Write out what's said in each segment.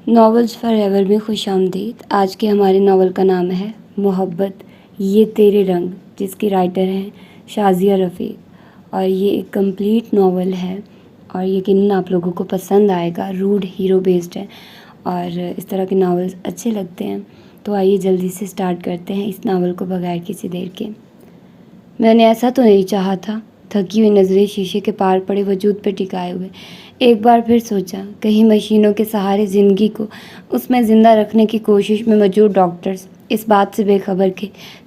Novels for ever میں خوش آمدید۔ آج کے ہمارے ناول کا نام ہے محبت یہ تیرے رنگ، جس کی رائٹر ہیں شازیہ رفیق، اور یہ ایک کمپلیٹ ناول ہے اور یقیناً آپ لوگوں کو پسند آئے گا۔ روڈ ہیرو بیسڈ ہے اور اس طرح کے ناولز اچھے لگتے ہیں، تو آئیے جلدی سے سٹارٹ کرتے ہیں اس ناول کو بغیر کسی دیر کے۔ میں نے ایسا تو نہیں چاہا تھا، تھکی ہوئی نظریں شیشے کے پار پڑے وجود پہ ٹکائے ہوئے ایک بار پھر سوچا، کہیں مشینوں کے سہارے زندگی کو اس میں زندہ رکھنے کی کوشش میں موجود ڈاکٹرز اس بات سے بے خبر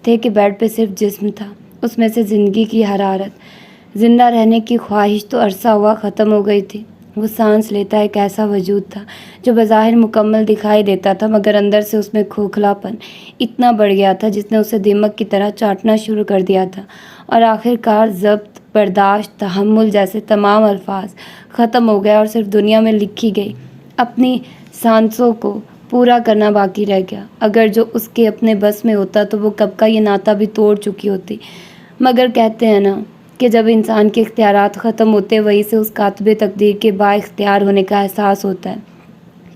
تھے کہ بیڈ پہ صرف جسم تھا، اس میں سے زندگی کی حرارت، زندہ رہنے کی خواہش تو عرصہ ہوا ختم ہو گئی تھی۔ وہ سانس لیتا ایک ایسا وجود تھا جو بظاہر مکمل دکھائی دیتا تھا، مگر اندر سے اس میں کھوکھلاپن اتنا بڑھ گیا تھا جس نے اسے دیمک کی طرح چاٹنا شروع کر دیا تھا، اور آخر کار ضبط، برداشت، تحمل جیسے تمام الفاظ ختم ہو گئے اور صرف دنیا میں لکھی گئی اپنی سانسوں کو پورا کرنا باقی رہ گیا۔ اگر جو اس کے اپنے بس میں ہوتا تو وہ کب کا یہ ناتا بھی توڑ چکی ہوتی، مگر کہتے ہیں نا کہ جب انسان کے اختیارات ختم ہوتے وہیں سے اس کاتب تقدیر کے با اختیار ہونے کا احساس ہوتا ہے۔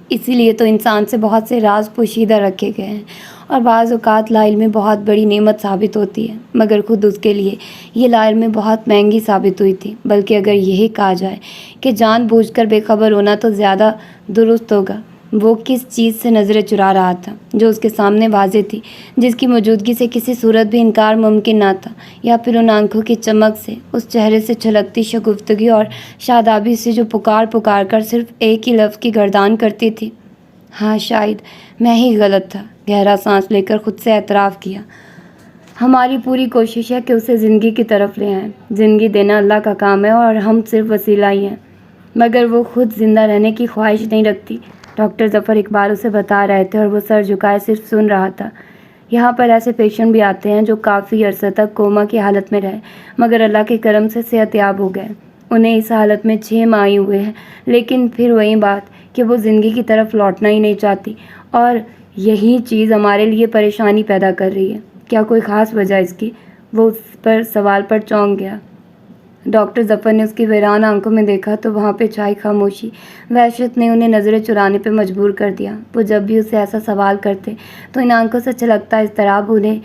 اسی لیے تو انسان سے بہت سے راز پوشیدہ رکھے گئے ہیں اور بعض اوقات لا علمی بہت بڑی نعمت ثابت ہوتی ہے، مگر خود اس کے لیے یہ لا علمی بہت مہنگی ثابت ہوئی تھی۔ بلکہ اگر یہی کہا جائے کہ جان بوجھ کر بے خبر ہونا تو زیادہ درست ہوگا۔ وہ کس چیز سے نظریں چرا رہا تھا جو اس کے سامنے واضح تھی، جس کی موجودگی سے کسی صورت بھی انکار ممکن نہ تھا، یا پھر ان آنکھوں کی چمک سے، اس چہرے سے چھلکتی شگفتگی اور شادابی سے جو پکار پکار کر صرف ایک ہی لفظ کی گردان کرتی تھی؟ ہاں، شاید میں ہی غلط تھا۔ گہرا سانس لے کر خود سے اعتراف کیا۔ ہماری پوری کوشش ہے کہ اسے زندگی کی طرف لے آئیں۔ زندگی دینا اللہ کا کام ہے اور ہم صرف وسیلہ ہی ہیں، مگر وہ خود زندہ رہنے کی خواہش نہیں رکھتی۔ ڈاکٹر ظفر اقبال اسے بتا رہے تھے اور وہ سر جھکائے صرف سن رہا تھا۔ یہاں پر ایسے پیشنٹ بھی آتے ہیں جو کافی عرصہ تک کوما کی حالت میں رہے، مگر اللہ کے کرم سے صحت یاب ہو گئے۔ انہیں اس حالت میں 6 ماہ ہی ہوئے ہیں، لیکن پھر وہی بات کہ وہ زندگی کی طرف لوٹنا ہی نہیں چاہتی، اور یہی چیز ہمارے لیے پریشانی پیدا کر رہی ہے۔ کیا کوئی خاص وجہ اس کی؟ وہ اس پر سوال پر چونک گیا۔ ڈاکٹر ظفر نے اس کی ویران آنکھوں میں دیکھا تو وہاں پہ چھائی خاموشی۔ وحشت نے انہیں نظریں چرانے پہ مجبور کر دیا۔ وہ جب بھی اسے ایسا سوال کرتے تو ان آنکھوں سے چھلکتا اضطراب انہیں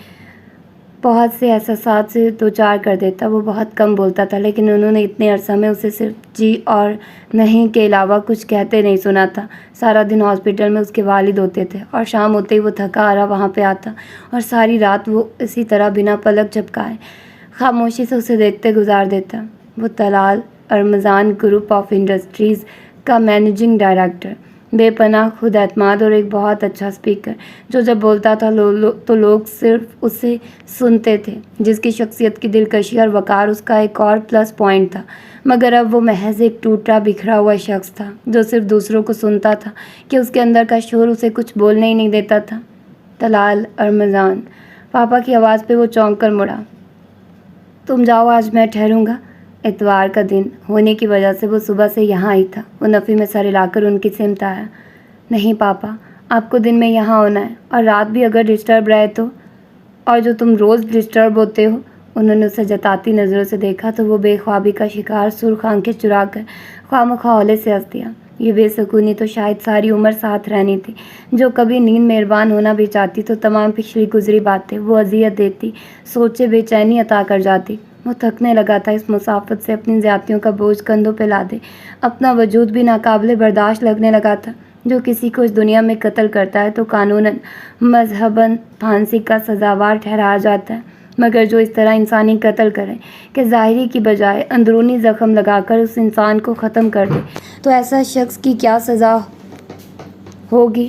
بہت سے احساسات سے دوچار کر دیتا۔ وہ بہت کم بولتا تھا، لیکن انہوں نے اتنے عرصہ میں اسے صرف جی اور نہیں کے علاوہ کچھ کہتے نہیں سنا تھا۔ سارا دن ہاسپٹل میں اس کے والد ہوتے تھے اور شام ہوتے ہی وہ تھکا ہارا وہاں پہ آتا، اور ساری رات وہ اسی طرح بنا پلک جھپکائے خاموشی سے اسے دیکھتے گزار دیتا۔ وہ طلال ارمضان گروپ آف انڈسٹریز کا مینیجنگ ڈائریکٹر، بے پناہ خود اعتماد اور ایک بہت اچھا اسپیکر، جو جب بولتا تھا تو لوگ صرف اسے سنتے تھے، جس کی شخصیت کی دلکشی اور وقار اس کا ایک اور پلس پوائنٹ تھا۔ مگر اب وہ محض ایک ٹوٹا بکھرا ہوا شخص تھا جو صرف دوسروں کو سنتا تھا کہ اس کے اندر کا شور اسے کچھ بولنے ہی نہیں دیتا تھا۔ طلال ارمضان، پاپا کی آواز پہ وہ چونک کر مڑا۔ تم جاؤ، آج میں ٹھہروں گا۔ اتوار کا دن ہونے کی وجہ سے وہ صبح سے یہاں ہی تھا۔ وہ نفی میں سر ہلا کر ان کی سمت آیا۔ نہیں پاپا، آپ کو دن میں یہاں ہونا ہے، اور رات بھی اگر ڈسٹرب رہے تو، اور جو تم روز ڈسٹرب ہوتے ہو۔ انہوں نے اسے جتاتی نظروں سے دیکھا تو وہ بے خوابی کا شکار سرخ آنکھیں چرا کر خواہ ہولے سے ہنس دیا۔ یہ بے سکونی تو شاید ساری عمر ساتھ رہنی تھی۔ جو کبھی نیند مہربان ہونا بھی چاہتی تو تمام پچھلی گزری باتیں وہ اذیت دیتی، سوچے بے چینی عطا کر جاتی۔ وہ تھکنے لگا تھا اس مسافت سے، اپنی زیادتیوں کا بوجھ کندھوں پہ لادے اپنا وجود بھی ناقابل برداشت لگنے لگا تھا۔ جو کسی کو اس دنیا میں قتل کرتا ہے تو قانوناً مذہباً پھانسی کا سزاوار ٹھہرایا جاتا ہے، مگر جو اس طرح انسانی قتل کرے کہ ظاہری کی بجائے اندرونی زخم لگا کر اس انسان کو ختم کر دے، تو ایسا شخص کی کیا سزا ہوگی؟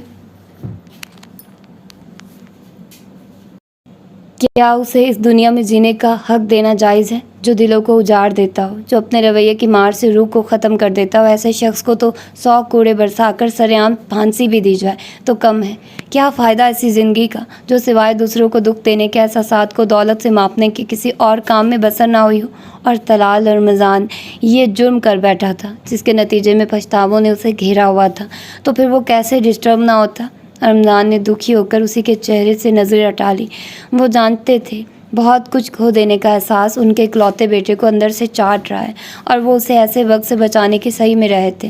کیا اسے اس دنیا میں جینے کا حق دینا جائز ہے؟ جو دلوں کو اجاڑ دیتا ہو، جو اپنے رویے کی مار سے روح کو ختم کر دیتا ہو، ایسے شخص کو تو 100 کوڑے برسا کر سرعام پھانسی بھی دی جائے تو کم ہے۔ کیا فائدہ ایسی زندگی کا جو سوائے دوسروں کو دکھ دینے کے احساسات کو دولت سے ماپنے کے کسی اور کام میں بسر نہ ہوئی ہو؟ اور طلال ارمضان یہ جرم کر بیٹھا تھا جس کے نتیجے میں پچھتاووں نے اسے گھیرا ہوا تھا، تو پھر وہ کیسے ڈسٹرب نہ ہوتا؟ ارمضان نے دکھی ہو کر اسی کے چہرے سے نظریں ہٹا لی۔ وہ جانتے تھے بہت کچھ کھو دینے کا احساس ان کے اکلوتے بیٹے کو اندر سے چاٹ رہا ہے، اور وہ اسے ایسے وقت سے بچانے کے صحیح میں رہے تھے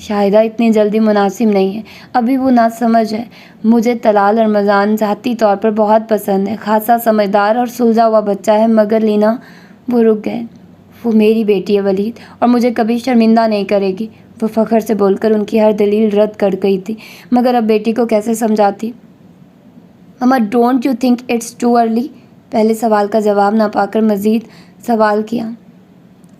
شاہدہ اتنی جلدی مناسب نہیں ہے، ابھی وہ ناسمجھ ہے۔ مجھے طلال رمضان ذاتی طور پر بہت پسند ہے، خاصا سمجھدار اور سلجھا ہوا بچہ ہے، مگر لینا۔ وہ رک گئے۔ وہ میری بیٹی ہے ولید، اور مجھے کبھی شرمندہ نہیں کرے گی، وہ فخر سے بول کر ان کی ہر دلیل رد کر گئی تھی، مگر اب بیٹی کو کیسے سمجھاتی؟ Mama don't you think it's too early? پہلے سوال کا جواب نہ پا کر مزید سوال کیا۔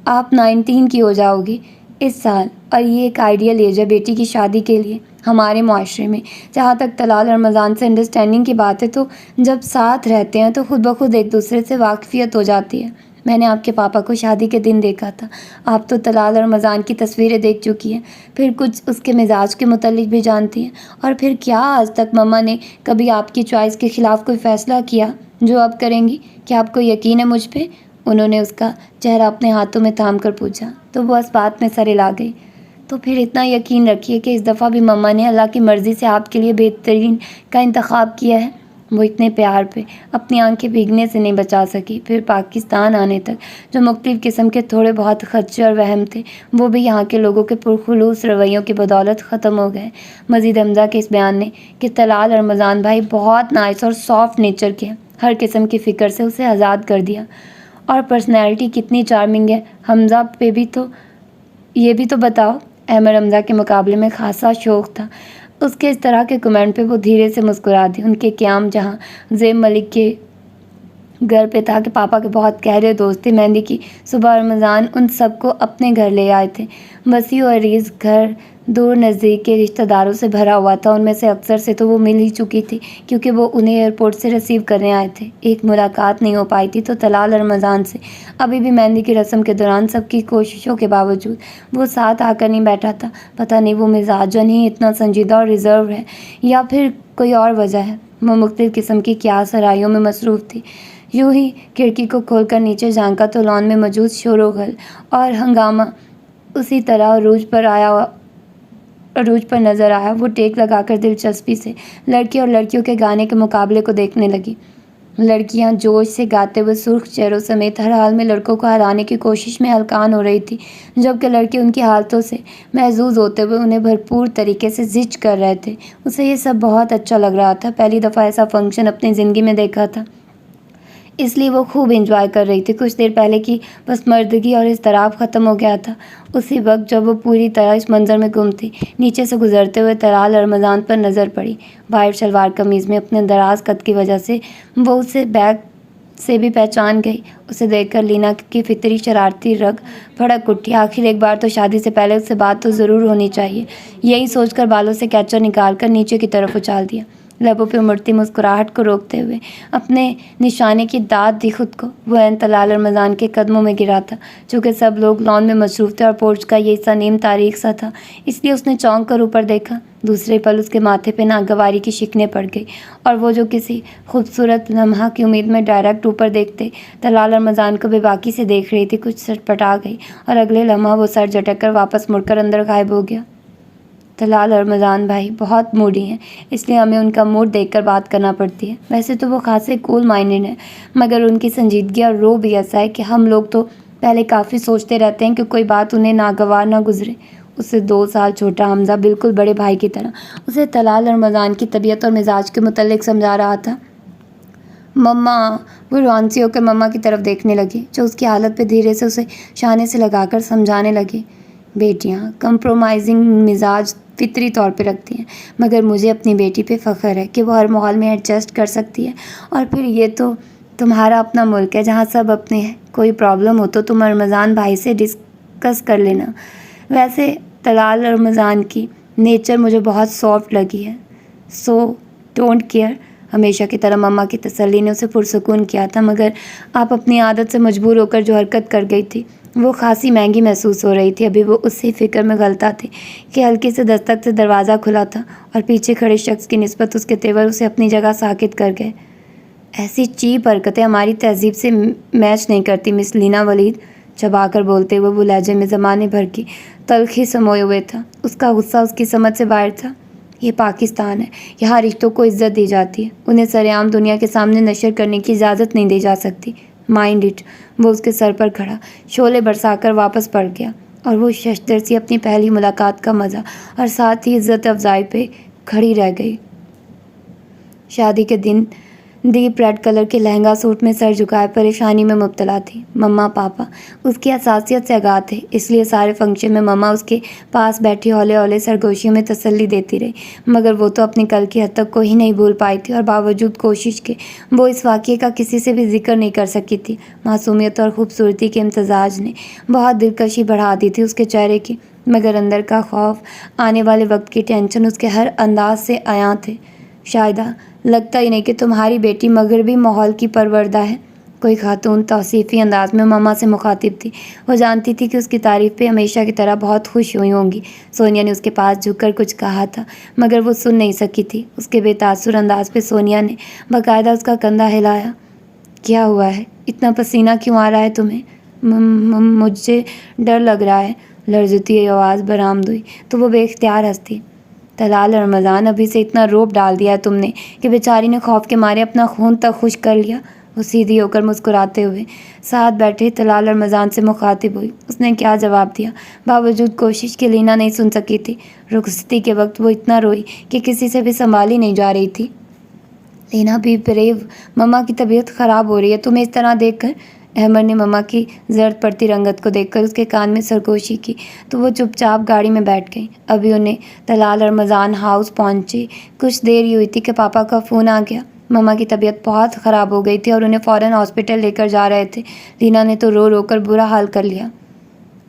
آپ 19 کی ہو جاؤ گی اس سال، اور یہ ایک آئیڈیل ایج ہے بیٹی کی شادی کے لیے ہمارے معاشرے میں۔ جہاں تک طلال رمضان سے انڈرسٹینڈنگ کی بات ہے تو جب ساتھ رہتے ہیں تو خود بخود ایک دوسرے سے واقفیت ہو جاتی ہے۔ میں نے آپ کے پاپا کو شادی کے دن دیکھا تھا، آپ تو طلال رمضان کی تصویریں دیکھ چکی ہیں، پھر کچھ اس کے مزاج کے متعلق بھی جانتی ہیں، اور پھر کیا آج تک مما نے کبھی آپ کی چوائس کے خلاف کوئی فیصلہ کیا جو آپ کریں گی؟ کیا آپ کو یقین ہے مجھ پہ؟ انہوں نے اس کا چہرہ اپنے ہاتھوں میں تھام کر پوچھا تو وہ اس بات میں سر ہلا گئی۔ تو پھر اتنا یقین رکھیے کہ اس دفعہ بھی مما نے اللہ کی مرضی سے آپ کے لیے بہترین کا انتخاب کیا ہے۔ وہ اتنے پیار پہ اپنی آنکھیں بھیگنے سے نہیں بچا سکی۔ پھر پاکستان آنے تک جو مختلف قسم کے تھوڑے بہت خدشے اور وہم تھے، وہ بھی یہاں کے لوگوں کے پرخلوص رویوں کی بدولت ختم ہو گئے۔ مزید حمزہ کے اس بیان نے کہ طلال رمضان بھائی بہت نائس اور سافٹ نیچر کے ہیں، ہر قسم کی فکر سے اسے آزاد کر دیا۔ اور پرسنالٹی کتنی چارمنگ ہے حمزہ پہ بھی، تو یہ بھی تو بتاؤ۔ احمد حمزہ کے مقابلے میں خاصا شوق تھا اس کے اس طرح کے کمنٹ پہ۔ وہ دھیرے سے مسکرا دی۔ ان کے قیام جہاں زیب ملک کے گھر پہ تھا کہ پاپا کے بہت گہرے دوست تھے، مہندی کی صبح رمضان ان سب کو اپنے گھر لے آئے تھے۔ وسیع و عریض گھر دور نزدیک کے رشتہ داروں سے بھرا ہوا تھا، ان میں سے اکثر سے تو وہ مل ہی چکی تھی کیونکہ وہ انہیں ایئرپورٹ سے ریسیو کرنے آئے تھے۔ ایک ملاقات نہیں ہو پائی تھی تو طلال رمضان سے ابھی بھی مہندی کی رسم کے دوران سب کی کوششوں کے باوجود وہ ساتھ آ کر نہیں بیٹھا تھا۔ پتہ نہیں وہ مزاجن ہی اتنا سنجیدہ اور ریزرو ہے یا پھر کوئی اور وجہ ہے۔ وہ مختلف قسم کی قیاس آرائیوں میں مصروف تھی۔ یوں ہی کھڑکی کو کھول کر نیچے جھانکا تو لان میں موجود شور و غل اور ہنگامہ اسی طرح عروج پر نظر آیا۔ وہ ٹیک لگا کر دلچسپی سے لڑکے اور لڑکیوں کے گانے کے مقابلے کو دیکھنے لگی۔ لڑکیاں جوش سے گاتے ہوئے سرخ چہروں سمیت ہر حال میں لڑکوں کو ہرانے کی کوشش میں ہلکان ہو رہی تھی، جبکہ لڑکے ان کی حالتوں سے محظوظ ہوتے ہوئے انہیں بھرپور طریقے سے زچ کر رہے تھے۔ اسے یہ سب بہت اچھا لگ رہا تھا، پہلی دفعہ ایسا فنکشن اپنی زندگی میں دیکھا تھا، اس لیے وہ خوب انجوائے کر رہی تھی۔ کچھ دیر پہلے کی پسماردگی اور اضطراب ختم ہو گیا تھا اسی وقت جب وہ پوری طرح اس منظر میں گم تھی۔ نیچے سے گزرتے ہوئے طلال رمضان پر نظر پڑی۔ وائٹ شلوار قمیض میں اپنے دراز قد کی وجہ سے وہ اسے بیک سے بھی پہچان گئی۔ اسے دیکھ کر لینا کی فطری شرارتی رگ بھڑک اٹھی۔ آخر ایک بار تو شادی سے پہلے اس سے بات تو ضرور ہونی چاہیے، یہی سوچ کر بالوں سے کیچر نکال کر نیچے کی طرف اچھال دیا، لبوں پہ امڑتی مسکراہٹ کو روکتے ہوئے اپنے نشانے کی داد دی خود کو۔ وہ عین طلال رمضان کے قدموں میں گرا تھا۔ چونکہ سب لوگ لان میں مصروف تھے اور پورچ کا یہ حصہ نیم تاریخ سا تھا، اس لیے اس نے چونک کر اوپر دیکھا۔ دوسرے پل اس کے ماتھے پہ ناگواری کی شکنیں پڑ گئی، اور وہ جو کسی خوبصورت لمحہ کی امید میں ڈائریکٹ اوپر دیکھتے طلال رمضان کو بے باکی سے دیکھ رہی تھی، کچھ سٹپٹا گئی، اور اگلے لمحہ وہ سر جھٹک کر واپس مڑ کر اندر غائب ہو گیا۔ طلال رمضان بھائی بہت موڈی ہیں، اس لیے ہمیں ان کا موڈ دیکھ کر بات کرنا پڑتی ہے۔ ویسے تو وہ خاصے کول مائنڈڈ ہیں، مگر ان کی سنجیدگی اور رو بھی ایسا ہے کہ ہم لوگ تو پہلے کافی سوچتے رہتے ہیں کہ کوئی بات انہیں ناگوار نہ گزرے۔ اس سے 2 سال چھوٹا حمزہ بالکل بڑے بھائی کی طرح اسے طلال رمضان کی طبیعت اور مزاج کے متعلق سمجھا رہا تھا۔ مما، وہ روانسی ہو کر مما کی طرف دیکھنے لگی جو اس کی حالت پہ دھیرے سے اسے شانے سے لگا کر سمجھانے لگی۔ بیٹیاں کمپرومائزنگ مزاج فطری طور پہ رکھتی ہیں، مگر مجھے اپنی بیٹی پہ فخر ہے کہ وہ ہر ماحول میں ایڈجسٹ کر سکتی ہے، اور پھر یہ تو تمہارا اپنا ملک ہے جہاں سب اپنے ہیں۔ کوئی پرابلم ہو تو تم رمضان بھائی سے ڈسکس کر لینا۔ ویسے طلال رمضان کی نیچر مجھے بہت سافٹ لگی ہے، سو ڈونٹ کیئر۔ ہمیشہ کی طرح مما کی تسلی نے اسے پرسکون کیا تھا، مگر آپ اپنی عادت سے مجبور ہو کر جو حرکت کر گئی تھی وہ خاصی مہنگی محسوس ہو رہی تھی۔ ابھی وہ اسی فکر میں غلطہ تھی کہ ہلکی سے دستک سے دروازہ کھلا تھا اور پیچھے کھڑے شخص کی نسبت اس کے تیور اسے اپنی جگہ ساکت کر گئے۔ ایسی چیپ حرکتیں ہماری تہذیب سے میچ نہیں کرتی مس لینا، ولید چبا کر بولتے ہوئے وہ لہجے میں زمانے بھر کی تلخی سموئے ہوئے تھا۔ اس کا غصہ اس کی سمجھ سے باہر تھا۔ یہ پاکستان ہے، یہاں رشتوں کو عزت دی جاتی ہے، انہیں سرعام دنیا کے سامنے نشر کرنے کی اجازت نہیں دی جا سکتی۔ Mind it. وہ اس کے سر پر کھڑا شعلے برسا کر واپس پڑ گیا۔ اور وہ ششدر سی اپنی پہلی ملاقات کا مزہ اور ساتھ ہی عزت افزائی پہ کھڑی رہ گئی۔ شادی کے دن دیپ ریڈ کلر کے لہنگا سوٹ میں سر جھکائے پریشانی میں مبتلا تھی۔ مما پاپا اس کی حساسیت سے آگاہ تھے، اس لیے سارے فنکشن میں مما اس کے پاس بیٹھی ہولے ہولے سرگوشیوں میں تسلی دیتی رہی، مگر وہ تو اپنی کل کی حد تک کو ہی نہیں بھول پائی تھی، اور باوجود کوشش کے وہ اس واقعے کا کسی سے بھی ذکر نہیں کر سکی تھی۔ معصومیت اور خوبصورتی کے امتزاج نے بہت دلکشی بڑھا دی تھی اس کے چہرے کی، مگر اندر کا خوف، آنے والے وقت کی ٹینشن اس کے ہر انداز سے عیاں تھے۔ شاہدہ، لگتا ہی نہیں کہ تمہاری بیٹی مغربی ماحول کی پروردہ ہے، کوئی خاتون توصیفی انداز میں مما سے مخاطب تھی۔ وہ جانتی تھی کہ اس کی تعریف پہ ہمیشہ کی طرح بہت خوش ہوئی ہوں گی۔ سونیا نے اس کے پاس جھک کر کچھ کہا تھا، مگر وہ سن نہیں سکی تھی۔ اس کے بے تاثر انداز پہ سونیا نے باقاعدہ اس کا کندھا ہلایا۔ کیا ہوا ہے؟ اتنا پسینہ کیوں آ رہا ہے تمہیں؟ مجھے ڈر لگ رہا ہے، لرزتی ہوئی آواز برآمد ہوئی تو وہ بے اختیار ہنس دی۔ طلال اور رمضان، ابھی سے اتنا روب ڈال دیا ہے تم نے کہ بیچاری نے خوف کے مارے اپنا خون تک خشک کر لیا۔ وہ سیدھی ہو کر مسکراتے ہوئے ساتھ بیٹھے طلال اور رمضان سے مخاطب ہوئی۔ اس نے کیا جواب دیا؟ باوجود کوشش کے لینا نہیں سن سکی تھی۔ رخصتی کے وقت وہ اتنا روئی کہ کسی سے بھی سنبھالی نہیں جا رہی تھی۔ لینا بھی بریو، مما کی طبیعت خراب ہو رہی ہے تمہیں اس طرح دیکھ کر۔ احمد نے مما کی زرد پڑتی رنگت کو دیکھ کر اس کے کان میں سرگوشی کی تو وہ چپ چاپ گاڑی میں بیٹھ گئی۔ ابھی انہیں طلال اور رمضان ہاؤس پہنچے کچھ دیر ہی ہوئی تھی کہ پاپا کا فون آ گیا۔ مما کی طبیعت بہت خراب ہو گئی تھی اور انہیں فوراً ہاسپٹل لے کر جا رہے تھے۔ لینا نے تو رو رو کر برا حال کر لیا۔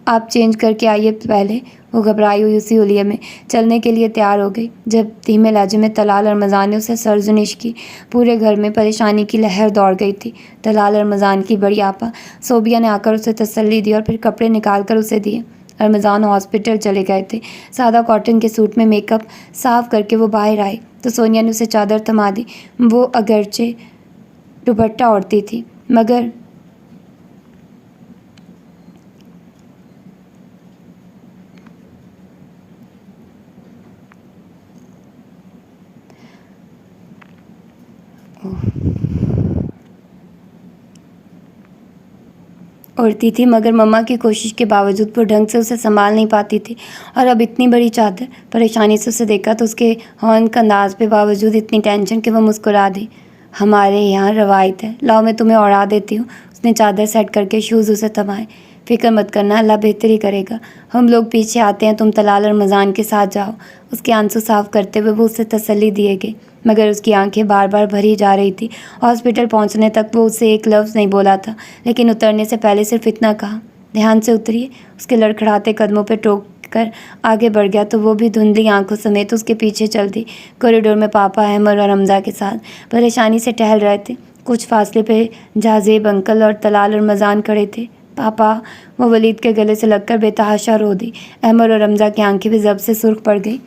آپ چینج کر کے آئیے پہلے۔ وہ گھبرائی ہوئی اسی حلیے میں چلنے کے لیے تیار ہو گئی جب دھیمے لہجے میں طلال اور رمضان نے اسے سرزنش کی۔ پورے گھر میں پریشانی کی لہر دوڑ گئی تھی۔ طلال اور رمضان کی بڑی آپا صوبیہ نے آ کر اسے تسلی دی اور پھر کپڑے نکال کر اسے دیے۔ رمضان ہاسپٹل چلے گئے تھے۔ سادہ کاٹن کے سوٹ میں میک اپ صاف کر کے وہ باہر آئی تو سونیا نے اسے چادر تھما دی۔ وہ اگرچہ دوپٹہ اوڑھتی تھی مگر مگر مما کی کوشش کے باوجود وہ ڈھنگ سے اسے سنبھال نہیں پاتی تھی، اور اب اتنی بڑی چادر۔ پریشانی سے اسے دیکھا تو اس کے ہونک انداز پہ باوجود اتنی ٹینشن کہ وہ مسکرا دی۔ ہمارے یہاں روایت ہے، لاؤ میں تمہیں اوڑھا دیتی ہوں۔ اس نے چادر سیٹ کر کے شوز اسے تھمائے۔ فکر مت کرنا، اللہ بہتری کرے گا، ہم لوگ پیچھے آتے ہیں، تم طلال اور رمضان کے ساتھ جاؤ۔ اس کے آنسو صاف کرتے ہوئے وہ اسے تسلی دیے گئے، مگر اس کی آنکھیں بار بار بھری جا رہی تھی۔ ہاسپٹل پہنچنے تک وہ اسے ایک لفظ نہیں بولا تھا، لیکن اترنے سے پہلے صرف اتنا کہا، دھیان سے اتریے۔ اس کے لڑکھڑاتے قدموں پہ ٹوک کر آگے بڑھ گیا تو وہ بھی دھندلی آنکھوں سمیت اس کے پیچھے چل دی۔ کوریڈور میں پاپا احمد اور حمزہ کے ساتھ پریشانی سے ٹہل رہے تھے۔ کچھ فاصلے پہ جازیب انکل اور طلال اور رمضان کھڑے تھے۔ پاپا، وہ ولید کے گلے سے لگ کر بے تحاشا رو دی۔ احمد اور حمزہ کی آنکھیں بھی ضبط سے سرخ پڑ گئی۔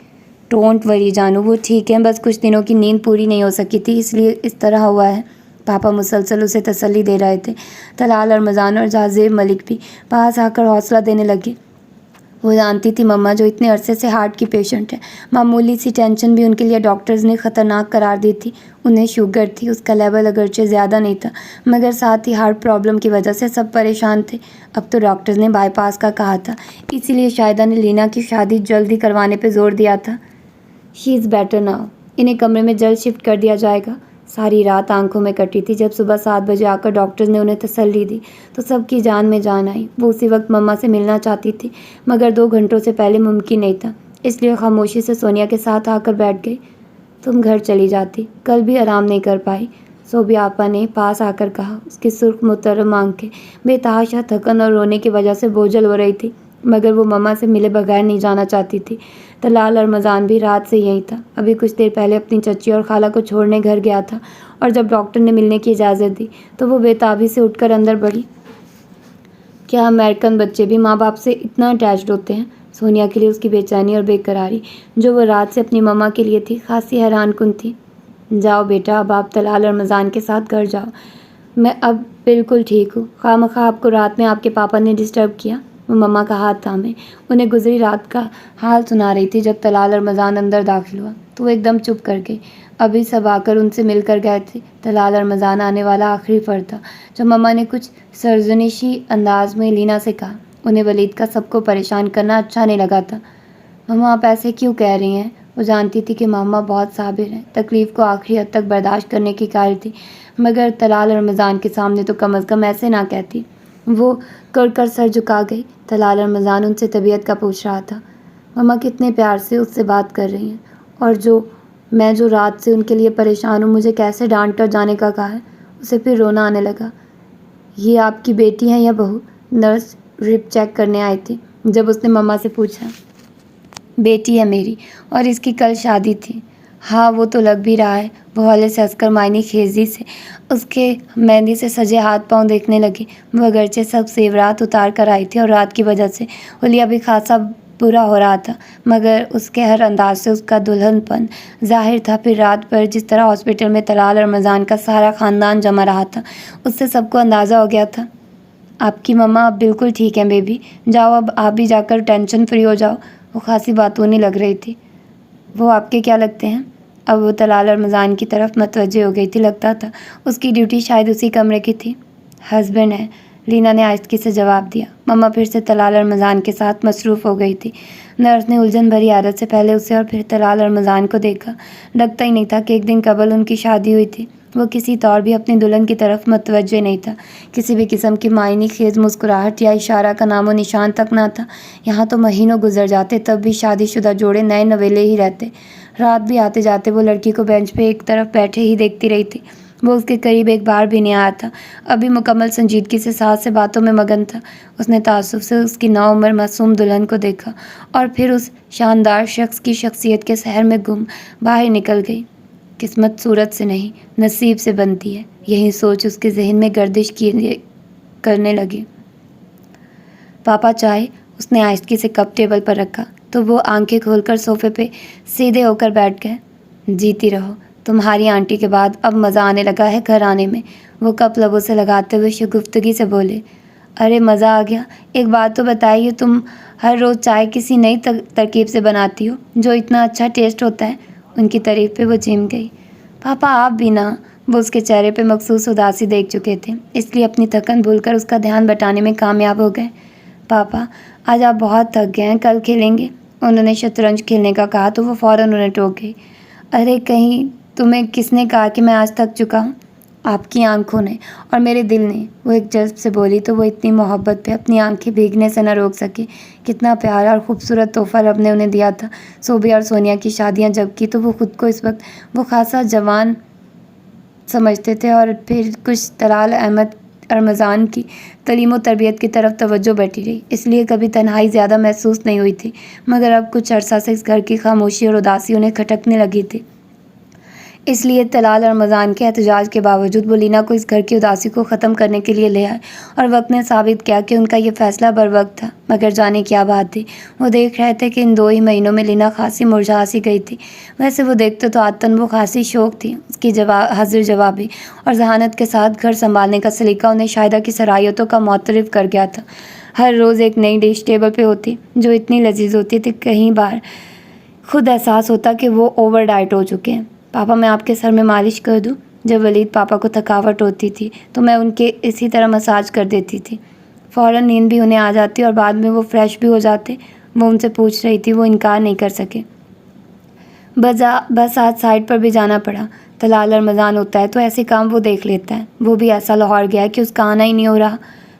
ڈونٹ وری جانو، وہ ٹھیک ہیں، بس کچھ دنوں کی نیند پوری نہیں ہو سکی تھی، اس لیے اس طرح ہوا ہے۔ پاپا مسلسل اسے تسلی دے رہے تھے۔ طلال اور رمضان اور جازیب ملک بھی پاس آ کر حوصلہ دینے لگے۔ وہ جانتی تھی مما جو اتنے عرصے سے ہارٹ کی پیشنٹ ہے، معمولی سی ٹینشن بھی ان کے لیے ڈاکٹرز نے خطرناک قرار دی تھی۔ انہیں شوگر تھی، اس کا لیول اگرچہ زیادہ نہیں تھا، مگر ساتھ ہی ہارٹ پرابلم کی وجہ سے سب پریشان تھے۔ اب تو ڈاکٹرز نے بائی پاس کا کہا تھا، اسی لیے شاہدہ نے لینا کی شادی جلدی کروانے پہ زور دیا تھا۔ شی از بیٹر ناؤ، انہیں کمرے میں جلد شفٹ کر دیا جائے گا۔ ساری رات آنکھوں میں کٹی تھی۔ جب صبح 7 بجے آ کر ڈاکٹرز نے انہیں تسلی دی تو سب کی جان میں جان آئی۔ وہ اسی وقت مما سے ملنا چاہتی تھی، مگر 2 گھنٹوں سے پہلے ممکن نہیں تھا، اس لیے خاموشی سے سونیا کے ساتھ آ کر بیٹھ گئی۔ تم گھر چلی جاتی، کل بھی آرام نہیں کر پائی، صوبیہ آپا نے پاس آ کر کہا۔ اس کی سرخ محترم آنکھیں بے تحاشا تھکن اور رونے کی وجہ سے بوجھل ہو رہی تھی، مگر وہ مما سے ملے بغیر نہیں جانا چاہتی تھی۔ طلال اور رمضان بھی رات سے یہیں تھا، ابھی کچھ دیر پہلے اپنی چچی اور خالہ کو چھوڑنے گھر گیا تھا، اور جب ڈاکٹر نے ملنے کی اجازت دی تو وہ بے تابی سے اٹھ کر اندر بڑھی۔ کیا امریکن بچے بھی ماں باپ سے اتنا اٹیچڈ ہوتے ہیں؟ سونیا کے لیے اس کی بے چینی اور بے قراری جو وہ رات سے اپنی مما کے لیے تھی خاصی حیران کن تھی۔ جاؤ بیٹا، اب آپ طلال اور رمضان کے ساتھ گھر جاؤ، میں اب بالکل ٹھیک ہوں۔ خواہ آپ کو رات میں آپ کے پاپا نے ڈسٹرب کیا؟ وہ مما کا ہاتھ تھامے انہیں گزری رات کا حال سنا رہی تھی۔ جب طلال اور رمضان اندر داخل ہوا تو وہ ایک دم چپ کر گئی، ابھی سب آ کر ان سے مل کر گئے تھے۔ طلال اور رمضان آنے والا آخری فرد تھا۔ جب مما نے کچھ سرزنشی انداز میں لینا سے کہا، انہیں ولید کا سب کو پریشان کرنا اچھا نہیں لگا تھا۔ ماما آپ ایسے کیوں کہہ رہی ہیں؟ وہ جانتی تھی کہ ماما بہت صابر ہیں، تکلیف کو آخری حد تک برداشت کرنے کی قائل تھی، مگر طلال اور رمضان کے سامنے تو کم از کم ایسے نہ کہتی۔ وہ کر کر سر جھکا گئی۔ طلال اور رمضان ان سے طبیعت کا پوچھ رہا تھا۔ ماما کتنے پیار سے اس سے بات کر رہی ہیں، اور میں جو رات سے ان کے لیے پریشان ہوں، مجھے کیسے ڈانٹ کر جانے کا کہا ہے۔ اسے پھر رونا آنے لگا۔ یہ آپ کی بیٹی ہیں یا بہو؟ نرس ڈرپ چیک کرنے آئی تھی جب اس نے ماما سے پوچھا۔ بیٹی ہے میری، اور اس کی کل شادی تھی۔ ہاں وہ تو لگ بھی رہا ہے۔ وہ ہولے سے ہنس کر معنی خیزی سے اس کے مہندی سے سجے ہاتھ پاؤں دیکھنے لگی۔ وہ اگرچہ سب زیورات اتار کر آئی تھی اور رات کی وجہ سے حلیہ بھی خاصا برا ہو رہا تھا، مگر اس کے ہر انداز سے اس کا دلہن پن ظاہر تھا۔ پھر رات بھر جس طرح ہاسپٹل میں طلال اور رمضان کا سارا خاندان جمع رہا تھا، اس سے سب کو اندازہ ہو گیا تھا۔ آپ کی ماما اب بالکل ٹھیک ہیں بیبی، جاؤ اب آپ بھی جا کر ٹینشن فری ہو جاؤ۔ وہ خاصی باتونی لگ رہی تھی۔ وہ آپ کے کیا لگتے ہیں؟ اب وہ طلال اور رمضان کی طرف متوجہ ہو گئی تھی۔ لگتا تھا اس کی ڈیوٹی شاید اسی کمرے کی تھی۔ ہسبینڈ ہے، لینا نے آہستگی سے جواب دیا۔ ماما پھر سے طلال اور رمضان کے ساتھ مصروف ہو گئی تھی۔ نرس نے الجھن بھری عادت سے پہلے اسے اور پھر طلال اور رمضان کو دیکھا۔ لگتا ہی نہیں تھا کہ ایک دن قبل ان کی شادی ہوئی تھی۔ وہ کسی طور بھی اپنی دلہن کی طرف متوجہ نہیں تھا۔ کسی بھی قسم کی معنی خیز مسکراہٹ یا اشارہ کا نام و نشان تک نہ تھا۔ یہاں تو مہینوں گزر جاتے، تب بھی شادی شدہ جوڑے نئے نویلے ہی رہتے۔ رات بھی آتے جاتے وہ لڑکی کو بینچ پہ ایک طرف بیٹھے ہی دیکھتی رہی تھی۔ وہ اس کے قریب ایک بار بھی نہیں آیا تھا۔ ابھی مکمل سنجیدگی سے ساس سے باتوں میں مگن تھا۔ اس نے تعصب سے اس کی نوعمر معصوم دلہن کو دیکھا اور پھر اس شاندار شخص کی شخصیت کے سحر میں گم باہر نکل گئی۔ قسمت صورت سے نہیں، نصیب سے بنتی ہے، یہی سوچ اس کے ذہن میں گردش کرنے لگی۔ پاپا چائے؟ اس نے آہستگی سے کپ ٹیبل پر رکھا تو وہ آنکھیں کھول کر صوفے پہ سیدھے ہو کر بیٹھ گئے۔ جیتی رہو، تمہاری آنٹی کے بعد اب مزہ آنے لگا ہے گھر آنے میں۔ وہ کپ لبوں سے لگاتے ہوئے شگفتگی سے بولے۔ ارے مزہ آ گیا، ایک بات تو بتائیے، تم ہر روز چائے کسی نئی ترکیب سے بناتی ہو جو اتنا اچھا ٹیسٹ ہوتا ہے؟ ان کی تعریف پہ وہ جم گئی۔ پاپا آپ بھی نا؟ وہ اس کے چہرے پہ مخصوص اداسی دیکھ چکے تھے، اس لیے اپنی تھکن بھول کر اس کا دھیان بٹانے میں کامیاب ہو گئے۔ پاپا آج آپ بہت تھک گئے ہیں، کل کھیلیں گے؟ انہوں نے شطرنج کھیلنے کا کہا تو وہ فوراً انہیں ٹوک گئی۔ ارے کہیں تمہیں کس نے کہا کہ میں آج تھک چکا ہوں؟ آپ کی آنکھوں نے اور میرے دل نے، وہ ایک جذب سے بولی تو وہ اتنی محبت پہ اپنی آنکھیں بھیگنے سے نہ روک سکی۔ کتنا پیارا اور خوبصورت تحفہ رب نے انہیں دیا تھا۔ صوبیہ اور سونیا کی شادیاں جب کی تو وہ خود کو اس وقت وہ خاصا جوان سمجھتے تھے، اور پھر کچھ طلال احمد رمضان کی تعلیم و تربیت کی طرف توجہ بیٹھی رہی، اس لیے کبھی تنہائی زیادہ محسوس نہیں ہوئی تھی، مگر اب کچھ عرصہ سے اس گھر کی خاموشی اور اداسی انہیں کھٹکنے لگی تھی۔ اس لیے طلال اور رمضان کے احتجاج کے باوجود وہ لینا کو اس گھر کی اداسی کو ختم کرنے کے لیے لے آئے، اور وقت نے ثابت کیا کہ ان کا یہ فیصلہ بروقت تھا۔ مگر جانے کیا بات تھی، وہ دیکھ رہے تھے کہ ان 2 ہی مہینوں میں لینا خاصی مرجھا سی گئی تھی۔ ویسے وہ دیکھتے تو عادتاً وہ خاصی شوق تھی، اس کی حاضر جوابی اور ذہانت کے ساتھ گھر سنبھالنے کا سلیقہ انہیں شاہدہ کی صلاحیتوں کا معترف کر گیا تھا۔ ہر روز ایک نئی ڈش ٹیبل پہ ہوتی جو اتنی لذیذ ہوتی تھی، کئی بار خود احساس ہوتا کہ وہ اوور ڈائٹ ہو چکے ہیں۔ پاپا میں آپ کے سر میں مالش کر دوں؟ جب ولید پاپا کو تھکاوٹ ہوتی تھی تو میں ان کے اسی طرح مساج کر دیتی تھی، فوراً نیند بھی انہیں آ جاتی اور بعد میں وہ فریش بھی ہو جاتے۔ وہ ان سے پوچھ رہی تھی، وہ انکار نہیں کر سکے۔ بس آج سائٹ پر بھی جانا پڑا۔ طلال رمضان ہوتا ہے تو ایسے کام وہ دیکھ لیتا ہے، وہ بھی ایسا لاہور گیا ہے کہ اس کا آنا ہی نہیں ہو رہا۔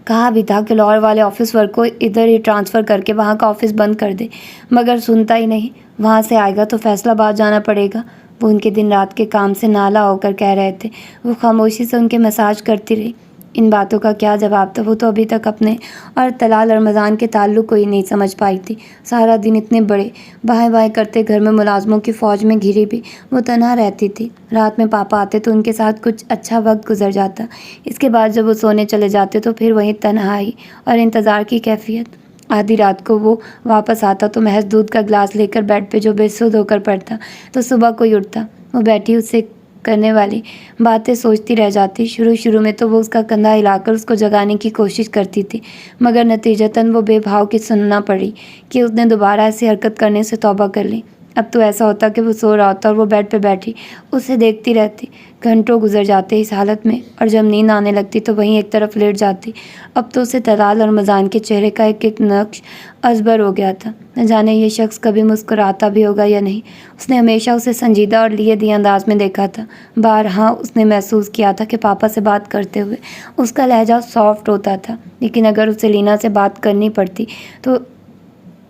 کہا بھی تھا کہ لاہور والے آفس ورک کو ادھر ہی ٹرانسفر کر کے وہاں کا آفس بند کر دے، مگر سنتا ہی نہیں۔ وہاں سے آئے گا تو فیصلہ باد جانا پڑے گا۔ وہ ان کے دن رات کے کام سے نالا ہو کر کہہ رہے تھے۔ وہ خاموشی سے ان کے مساج کرتی رہی۔ ان باتوں کا کیا جواب تھا؟ وہ تو ابھی تک اپنے اور طلال رمضان کے تعلق کو ہی نہیں سمجھ پائی تھی۔ سارا دن اتنے بڑے بائیں بائیں کرتے گھر میں ملازموں کی فوج میں گھری بھی وہ تنہا رہتی تھی۔ رات میں پاپا آتے تو ان کے ساتھ کچھ اچھا وقت گزر جاتا، اس کے بعد جب وہ سونے چلے جاتے تو پھر وہیں تنہائی اور انتظار کی کیفیت۔ آدھی رات کو وہ واپس آتا تو محض دودھ کا گلاس لے کر بیڈ پہ جو بے سود ہو کر پڑتا تو صبح کوئی اٹھتا، وہ بیٹھی اس سے کرنے والی باتیں سوچتی رہ جاتی۔ شروع میں تو وہ اس کا کندھا ہلا کر اس کو جگانے کی کوشش کرتی تھی، مگر نتیجتاً وہ بے بھاؤ کی سننا پڑی کہ اس نے دوبارہ ایسی حرکت کرنے سے توبہ کر لی۔ اب تو ایسا ہوتا کہ وہ سو رہا ہوتا اور وہ بیڈ پہ بیٹھی اسے دیکھتی رہتی۔ گھنٹوں گزر جاتے اس حالت میں، اور جب نیند آنے لگتی تو وہیں ایک طرف لیٹ جاتی۔ اب تو اسے طلال اور مذان کے چہرے کا ایک ایک نقش ازبر ہو گیا تھا۔ نہ جانے یہ شخص کبھی مسکراتا بھی ہوگا یا نہیں۔ اس نے ہمیشہ اسے سنجیدہ اور لیے دیے انداز میں دیکھا تھا۔ بارہا اس نے محسوس کیا تھا کہ پاپا سے بات کرتے ہوئے اس کا لہجہ سافٹ ہوتا تھا، لیکن اگر اسے لینا سے بات کرنی پڑتی تو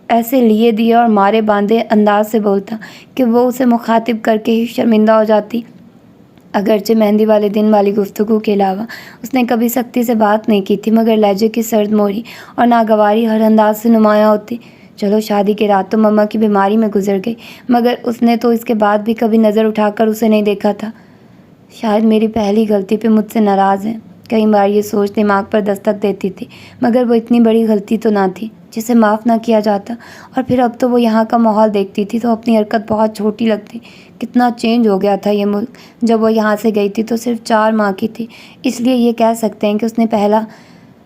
ایسے لیے دیے اور مارے باندھے انداز سے بولتا کہ وہ اسے مخاطب کر کے ہی شرمندہ ہو جاتی۔ اگرچہ مہندی والے دن والی گفتگو کے علاوہ اس نے کبھی سختی سے بات نہیں کی تھی، مگر لہجے کی سرد موری اور ناگواری ہر انداز سے نمایاں ہوتی۔ چلو شادی کی رات تو مما کی بیماری میں گزر گئی، مگر اس نے تو اس کے بعد بھی کبھی نظر اٹھا کر اسے نہیں دیکھا تھا۔ شاید میری پہلی غلطی پہ مجھ سے ناراض ہے۔ کئی بار یہ سوچ دماغ پر دستک دیتی تھی، مگر وہ اتنی بڑی غلطی تو نہ تھی جسے معاف نہ کیا جاتا۔ اور پھر اب تو وہ یہاں کا ماحول دیکھتی تھی تو اپنی حرکت بہت چھوٹی لگتی۔ کتنا چینج ہو گیا تھا یہ ملک۔ جب وہ یہاں سے گئی تھی تو صرف 4 ماہ کی تھی، اس لیے یہ کہہ سکتے ہیں کہ اس نے پہلا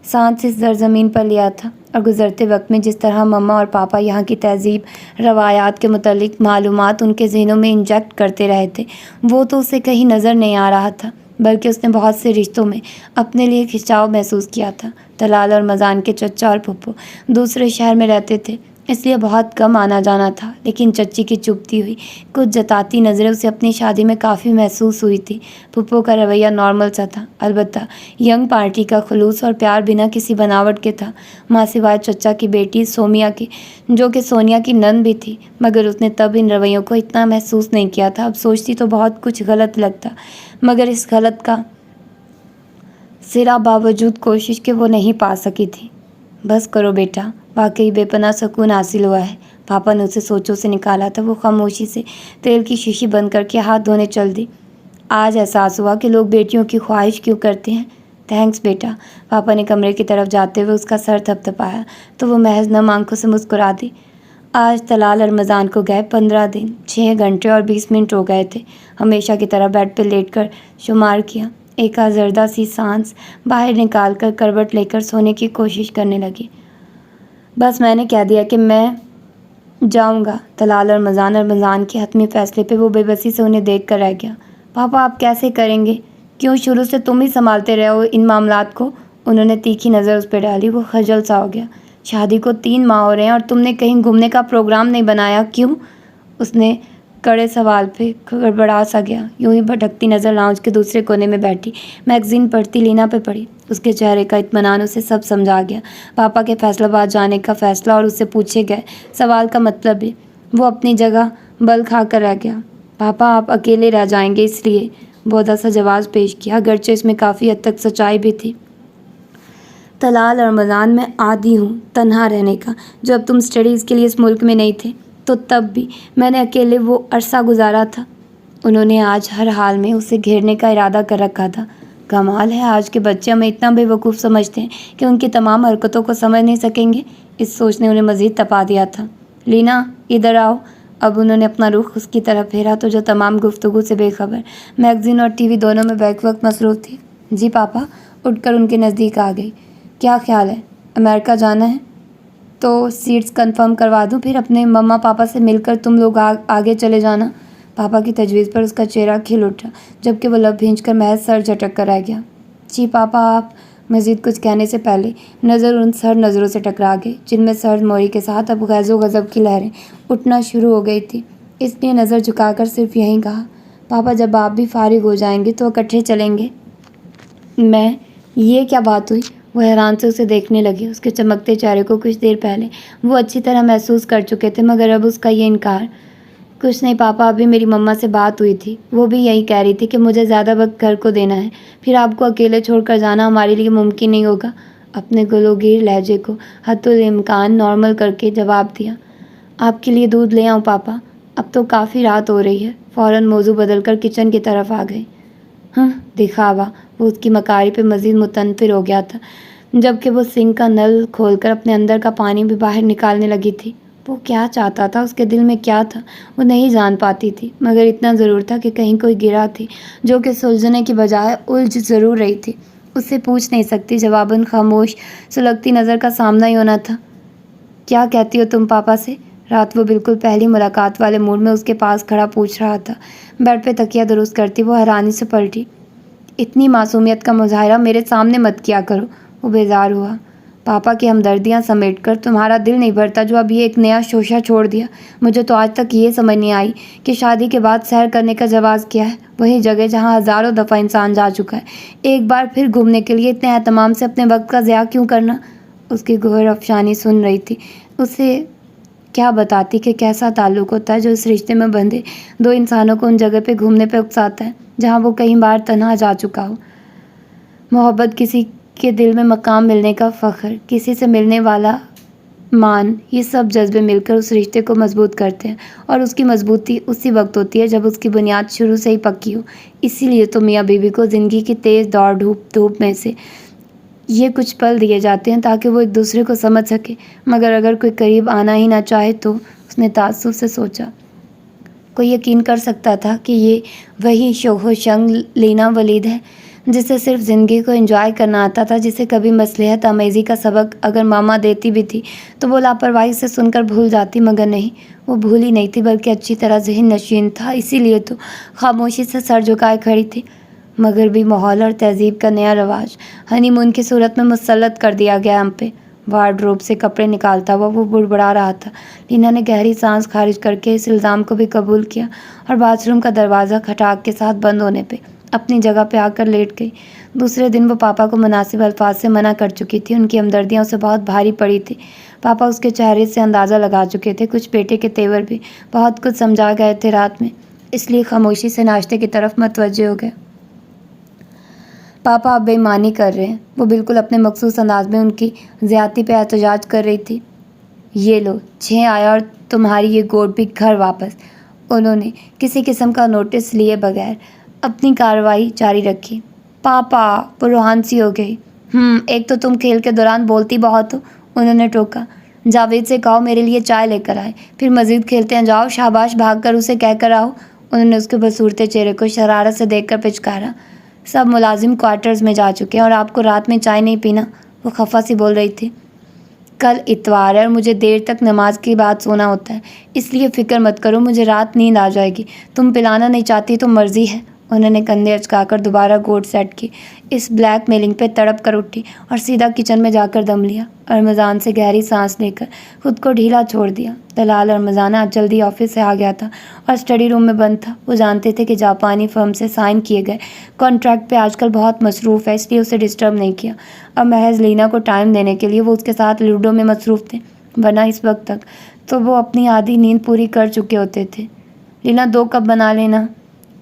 سانس اس زرزمین پر لیا تھا۔ اور گزرتے وقت میں جس طرح مما اور پاپا یہاں کی تہذیب روایات کے متعلق معلومات ان کے ذہنوں میں انجیکٹ کرتے رہے تھے، وہ تو اسے کہیں نظر نہیں آ رہا تھا، بلکہ اس نے بہت سے رشتوں میں اپنے لیے کھنچاؤ محسوس کیا تھا۔ طلال اور مذان کے چچا اور پھپھو دوسرے شہر میں رہتے تھے، اس لیے بہت کم آنا جانا تھا، لیکن چچی کی چبھتی ہوئی کچھ جتاتی نظریں اسے اپنی شادی میں کافی محسوس ہوئی تھی۔ پھپھو کا رویہ نارمل سا تھا، البتہ ینگ پارٹی کا خلوص اور پیار بنا کسی بناوٹ کے تھا، ماں سوائے چچا کی بیٹی سومیا کی، جو کہ سونیا کی نند بھی تھی، مگر اس نے تب ان رویوں کو اتنا محسوس نہیں کیا تھا۔ اب سوچتی تو بہت کچھ غلط لگتا، مگر اس غلط کا سرا باوجود کوشش کہ وہ نہیں پا سکی تھی۔ بس کرو بیٹا، واقعی بے پناہ سکون حاصل ہوا ہے۔ پاپا نے اسے سوچوں سے نکالا تھا۔ وہ خاموشی سے تیل کی شیشی بند کر کے ہاتھ دھونے چل دی۔ آج احساس ہوا کہ لوگ بیٹیوں کی خواہش کیوں کرتے ہیں۔ تھینکس بیٹا۔ پاپا نے کمرے کی طرف جاتے ہوئے اس کا سر تھپتھپایا تو وہ محض نم آنکھوں سے مسکرا دی۔ آج طلال اور مذان کو گئے 15 دن، 6 گھنٹے اور 20 منٹ ہو گئے تھے۔ ہمیشہ کی طرح بیڈ پہ لیٹ کر شمار کیا، ایک آزردہ سی سانس باہر نکال کر کروٹ لے کر سونے کی کوشش کرنے لگی۔ بس میں نے کہہ دیا کہ میں جاؤں گا۔ طلال اور مذان کے حتمی فیصلے پہ وہ بے بسی سے انہیں دیکھ کر رہ گیا۔ پاپا آپ کیسے کریں گے؟ کیوں شروع سے تم ہی سنبھالتے رہے ہو ان معاملات کو؟ انہوں نے تیکھی نظر اس پہ ڈالی۔ وہ خجل سا ہو گیا۔ شادی کو 3 ماہ ہو رہے ہیں اور تم نے کہیں گھومنے کا پروگرام نہیں بنایا، کیوں؟ اس نے کڑے سوال پہ گڑبڑا سا گیا۔ یوں ہی بھٹکتی نظر لاؤنج کے دوسرے کونے میں بیٹھی میگزین پڑھتی لینا پہ پڑی۔ اس کے چہرے کا اطمینان اسے سب سمجھا گیا۔ پاپا کے فیصلہ باد جانے کا فیصلہ اور اس سے پوچھے گئے سوال کا مطلب بھی۔ وہ اپنی جگہ بل کھا کر رہ گیا۔ پاپا آپ اکیلے رہ جائیں گے اس لیے، بودا سا جواز پیش کیا، اگرچہ اس میں کافی حد تک سچائی بھی تھی۔ طلال اور مذان میں عادی ہوں تنہا رہنے کا۔ جب تم اسٹڈیز کے لیے اس ملک میں نہیں تھے تو تب بھی میں نے اکیلے وہ عرصہ گزارا تھا۔ انہوں نے آج ہر حال میں اسے گھیرنے کا ارادہ کر رکھا تھا۔ کمال ہے، آج کے بچے ہمیں اتنا بے وقوف سمجھتے ہیں کہ ان کی تمام حرکتوں کو سمجھ نہیں سکیں گے۔ اس سوچ نے انہیں مزید تپا دیا تھا۔ لینا ادھر آؤ۔ اب انہوں نے اپنا رخ اس کی طرف پھیرا تو جو تمام گفتگو سے بے خبر، میگزین اور ٹی وی دونوں میں بیک وقت مصروف تھی۔ جی پاپا، اٹھ کر ان کے نزدیک آ گئی۔ کیا خیال ہے، امریکہ جانا ہے تو سیٹس کنفرم کروا دوں، پھر اپنے مما پاپا سے مل کر تم لوگ آگے چلے جانا۔ پاپا کی تجویز پر اس کا چہرہ کھل اٹھا، جبکہ وہ لب بھینچ کر محض سر جھٹک کر رہ گیا۔ جی پاپا آپ، مزید کچھ کہنے سے پہلے نظر ان سر نظروں سے ٹکرا گئی جن میں سرد موری کے ساتھ اب غیظ و غضب کی لہریں اٹھنا شروع ہو گئی تھی۔ اس نے نظر جھکا کر صرف یہی کہا، پاپا جب آپ بھی فارغ ہو جائیں گے تو اکٹھے چلیں گے۔ میں، یہ کیا بات ہوئی؟ وہ حیران سے اسے دیکھنے لگی۔ اس کے چمکتے چہرے کو کچھ دیر پہلے وہ اچھی طرح محسوس کر چکے تھے، مگر اب اس کا یہ انکار۔ کچھ نہیں پاپا، ابھی میری مما سے بات ہوئی تھی، وہ بھی یہی کہہ رہی تھی کہ مجھے زیادہ وقت گھر کو دینا ہے، پھر آپ کو اکیلے چھوڑ کر جانا ہمارے لیے ممکن نہیں ہوگا۔ اپنے گلوگیر لہجے کو حد الامکان نارمل کر کے جواب دیا۔ آپ کے لیے دودھ لے آؤں پاپا؟ اب تو کافی رات ہو رہی ہے۔ فوراً موضوع بدل کر کچن کی طرف آ گئی۔ ہاں دکھاوا، وہ اس کی مکاری پہ مزید متنفر ہو گیا تھا، جبکہ وہ سنک کا نل کھول کر اپنے اندر کا پانی بھی باہر نکالنے لگی تھی۔ وہ کیا چاہتا تھا، اس کے دل میں کیا تھا، وہ نہیں جان پاتی تھی، مگر اتنا ضرور تھا کہ کہیں کوئی گرا تھی جو کہ سلجھنے کی بجائے الجھ ضرور رہی تھی۔ اس سے پوچھ نہیں سکتی، جواباً خاموش سلگتی نظر کا سامنا ہی ہونا تھا۔ کیا کہتی ہو تم پاپا سے؟ رات وہ بالکل پہلی ملاقات والے موڈ میں اس کے پاس کھڑا پوچھ رہا تھا۔ بیڈ پہ تکیہ درست کرتی وہ حیرانی سے پلٹی۔ اتنی معصومیت کا مظاہرہ میرے سامنے مت کیا کرو۔ وہ بیزار ہوا۔ پاپا کی ہمدردیاں سمیٹ کر تمہارا دل نہیں بھرتا جو اب یہ ایک نیا شوشہ چھوڑ دیا؟ مجھے تو آج تک یہ سمجھ نہیں آئی کہ شادی کے بعد سیر کرنے کا جواز کیا ہے، وہی جگہ جہاں ہزاروں دفعہ انسان جا چکا ہے، ایک بار پھر گھومنے کے لیے اتنے اہتمام سے اپنے وقت کا ضیاع کیوں کرنا؟ اس کی گہر افشانی سن رہی تھی۔ اسے کیا بتاتی کہ کیسا تعلق ہوتا ہے جو اس رشتے میں بندھے دو انسانوں کو ان جگہ پہ گھومنے پہ اکساتا ہے جہاں وہ کئی بار تنہا جا چکا ہو۔ محبت، کسی کے دل میں مقام ملنے کا فخر، کسی سے ملنے والا مان، یہ سب جذبے مل کر اس رشتے کو مضبوط کرتے ہیں، اور اس کی مضبوطی اسی وقت ہوتی ہے جب اس کی بنیاد شروع سے ہی پکی ہو۔ اسی لیے تو میاں بیوی کو زندگی کی تیز دوڑ دھوپ میں سے یہ کچھ پل دیے جاتے ہیں تاکہ وہ ایک دوسرے کو سمجھ سکے۔ مگر اگر کوئی قریب آنا ہی نہ چاہے تو؟ اس نے تعصب سے سوچا۔ کوئی یقین کر سکتا تھا کہ یہ وہی شوخ و شنگ لینا ولید ہے جسے صرف زندگی کو انجوائے کرنا آتا تھا، جسے کبھی مصلحت آمیزی کا سبق اگر ماما دیتی بھی تھی تو وہ لاپرواہی سے سن کر بھول جاتی؟ مگر نہیں، وہ بھولی نہیں تھی بلکہ اچھی طرح ذہن نشین تھا، اسی لیے تو خاموشی سے سر جھکائے کھڑی تھی۔ مغربی ماحول اور تہذیب کا نیا رواج ہنی مون کی صورت میں مسلط کر دیا گیا ہم پہ۔ وارڈروب سے کپڑے نکالتا ہوا وہ بڑبڑا رہا تھا۔ لینا نے گہری سانس خارج کر کے اس الزام کو بھی قبول کیا اور باتھ روم کا دروازہ کھٹاک کے ساتھ بند ہونے پہ اپنی جگہ پہ آ کر لیٹ گئی۔ دوسرے دن وہ پاپا کو مناسب الفاظ سے منع کر چکی تھی، ان کی ہمدردیاں اسے بہت بھاری پڑی تھی۔ پاپا اس کے چہرے سے اندازہ لگا چکے تھے، کچھ بیٹے کے تیور بھی بہت کچھ سمجھا گئے تھے رات میں، اس لیے خاموشی سے ناشتے کی طرف متوجہ ہو گئے۔ پاپا آپ بے ایمانی کر رہے ہیں، وہ بالکل اپنے مخصوص انداز میں ان کی زیادتی پہ احتجاج کر رہی تھی۔ یہ لو 6 آیا اور تمہاری یہ گوٹ بھی گھر واپس۔ انہوں نے کسی قسم کا نوٹس لیے بغیر اپنی کارروائی جاری رکھی۔ پاپا، وہ روحان سی ہو گئی۔ ایک تو تم کھیل کے دوران بولتی بہت ہو، انہوں نے ٹوکا۔ جاوید سے کہو میرے لیے چائے لے کر آئے، پھر مزید کھیلتے ہیں، جاؤ شاباش، بھاگ کر اسے کہہ کر آؤ۔ انہوں نے اس کے بصورتے چہرے کو شرارت سے دیکھ کر پچکارا۔ سب ملازم کوارٹرز میں جا چکے ہیں اور آپ کو رات میں چائے نہیں پینا؟ وہ خفا سی بول رہی تھی۔ کل اتوار ہے اور مجھے دیر تک نماز کے بعد سونا ہوتا ہے، اس لیے فکر مت کرو، مجھے رات نیند آ جائے گی۔ تم پلانا نہیں چاہتی تو مرضی ہے۔ انہوں نے کندھے اچکا کر دوبارہ گوٹ سیٹ کی۔ اس بلیک میلنگ پہ تڑپ کر اٹھی اور سیدھا کچن میں جا کر دم لیا اور رمضان سے گہری سانس لے کر خود کو ڈھیلا چھوڑ دیا۔ دلال رمضان آج جلدی آفس سے آ گیا تھا اور اسٹڈی روم میں بند تھا۔ وہ جانتے تھے کہ جاپانی فرم سے سائن کیے گئے کانٹریکٹ پہ آج کل بہت مصروف ہے، اس لیے اسے ڈسٹرب نہیں کیا۔ اب محض لینا کو ٹائم دینے کے لیے وہ اس کے ساتھ لوڈو میں مصروف تھے، ورنہ اس وقت تک تو وہ اپنی آدھی نیند پوری کر چکے ہوتے تھے۔ لینا 2 کپ بنا لینا،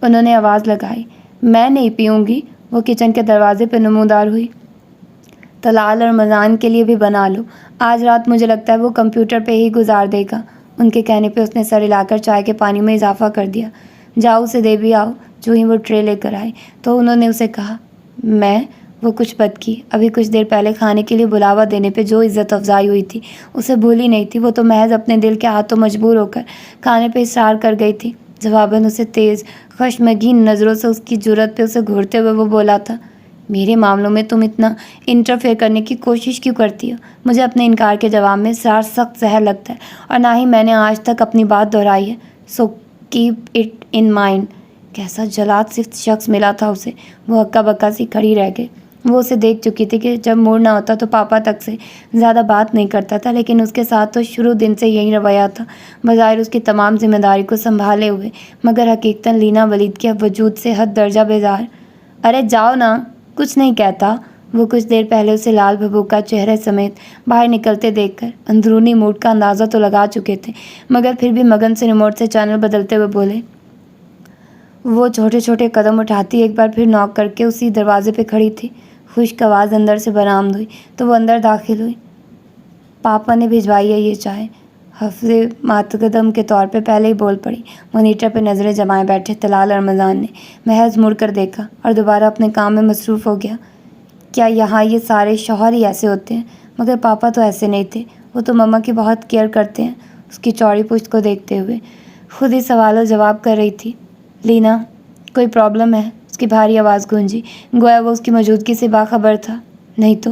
انہوں نے آواز لگائی۔ میں نہیں پیوں گی، وہ کچن کے دروازے پہ نمودار ہوئی۔ طلال اور رمضان کے لیے بھی بنا لو، آج رات مجھے لگتا ہے وہ کمپیوٹر پہ ہی گزار دے گا۔ ان کے کہنے پہ اس نے سر ہلا کر چائے کے پانی میں اضافہ کر دیا۔ جاؤ اسے دے بھی آؤ۔ جو ہی وہ ٹرے لے کر آئی تو انہوں نے اسے کہا، میں وہ کچھ بد کی، ابھی کچھ دیر پہلے کھانے کے لیے بلاوا دینے پہ جو عزت افزائی ہوئی تھی اسے بھولی نہیں تھی، وہ تو محض اپنے دل کے ہاتھوں مجبور ہو کر کھانے پہ اصرار کر گئی تھی۔ جواباً اسے تیز خشمگین نظروں سے اس کی جرأت پہ اسے گھورتے ہوئے وہ بولا تھا، میرے معاملوں میں تم اتنا انٹرفیئر کرنے کی کوشش کیوں کرتی ہو؟ مجھے اپنے انکار کے جواب میں سخت زہر لگتا ہے اور نہ ہی میں نے آج تک اپنی بات دہرائی ہے، so keep it in mind. کیسا جلاد صرف شخص ملا تھا اسے، وہ ہکا بکا سی کھڑی رہ گئی۔ وہ اسے دیکھ چکی تھی کہ جب موڈ نہ ہوتا تو پاپا تک سے زیادہ بات نہیں کرتا تھا، لیکن اس کے ساتھ تو شروع دن سے یہی رویہ تھا، بظاہر اس کی تمام ذمہ داری کو سنبھالے ہوئے، مگر حقیقتاً لینا ولید کے وجود سے حد درجہ بیزار۔ ارے جاؤ نا، کچھ نہیں کہتا۔ وہ کچھ دیر پہلے اسے لال بھبوکا چہرے سمیت باہر نکلتے دیکھ کر اندرونی موڈ کا اندازہ تو لگا چکے تھے، مگر پھر بھی مگن سے ریموٹ سے چینل بدلتے ہوئے بولے۔ وہ چھوٹے چھوٹے قدم اٹھاتی ایک بار پھر ناک کر کے اسی دروازے پہ کھڑی تھی۔ خشک آواز اندر سے برآمد ہوئی تو وہ اندر داخل ہوئی۔ پاپا نے بھجوائی ہے یہ چائے، حفظ متقدم کے طور پہ پہلے ہی بول پڑی۔ مانیٹر پہ نظریں جمائے بیٹھے طلال اور رمضان نے محض مڑ کر دیکھا اور دوبارہ اپنے کام میں مصروف ہو گیا۔ کیا یہاں یہ سارے شوہر ہی ایسے ہوتے ہیں؟ مگر پاپا تو ایسے نہیں تھے، وہ تو مما کی بہت کیئر کرتے ہیں۔ اس کی چوڑی پشت کو دیکھتے ہوئے خود ہی سوال و جواب کر رہی تھی۔ لینا، کوئی پرابلم ہے؟ اس کی بھاری آواز گونجی، گویا وہ اس کی موجودگی سے باخبر تھا۔ نہیں تو،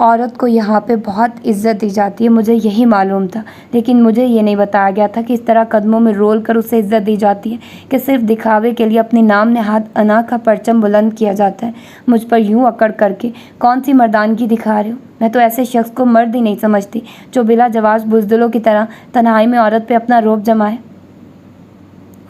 عورت کو یہاں پہ بہت عزت دی جاتی ہے، مجھے یہی معلوم تھا، لیکن مجھے یہ نہیں بتایا گیا تھا کہ اس طرح قدموں میں رول کر اسے عزت دی جاتی ہے، کہ صرف دکھاوے کے لیے اپنی نام نہاد انا کا پرچم بلند کیا جاتا ہے۔ مجھ پر یوں اکڑ کر کے کون سی مردانگی دکھا رہے ہو؟ میں تو ایسے شخص کو مرد ہی نہیں سمجھتی جو بلا جواز بزدلوں کی طرح تنہائی میں عورت پہ اپنا رعب جمائے۔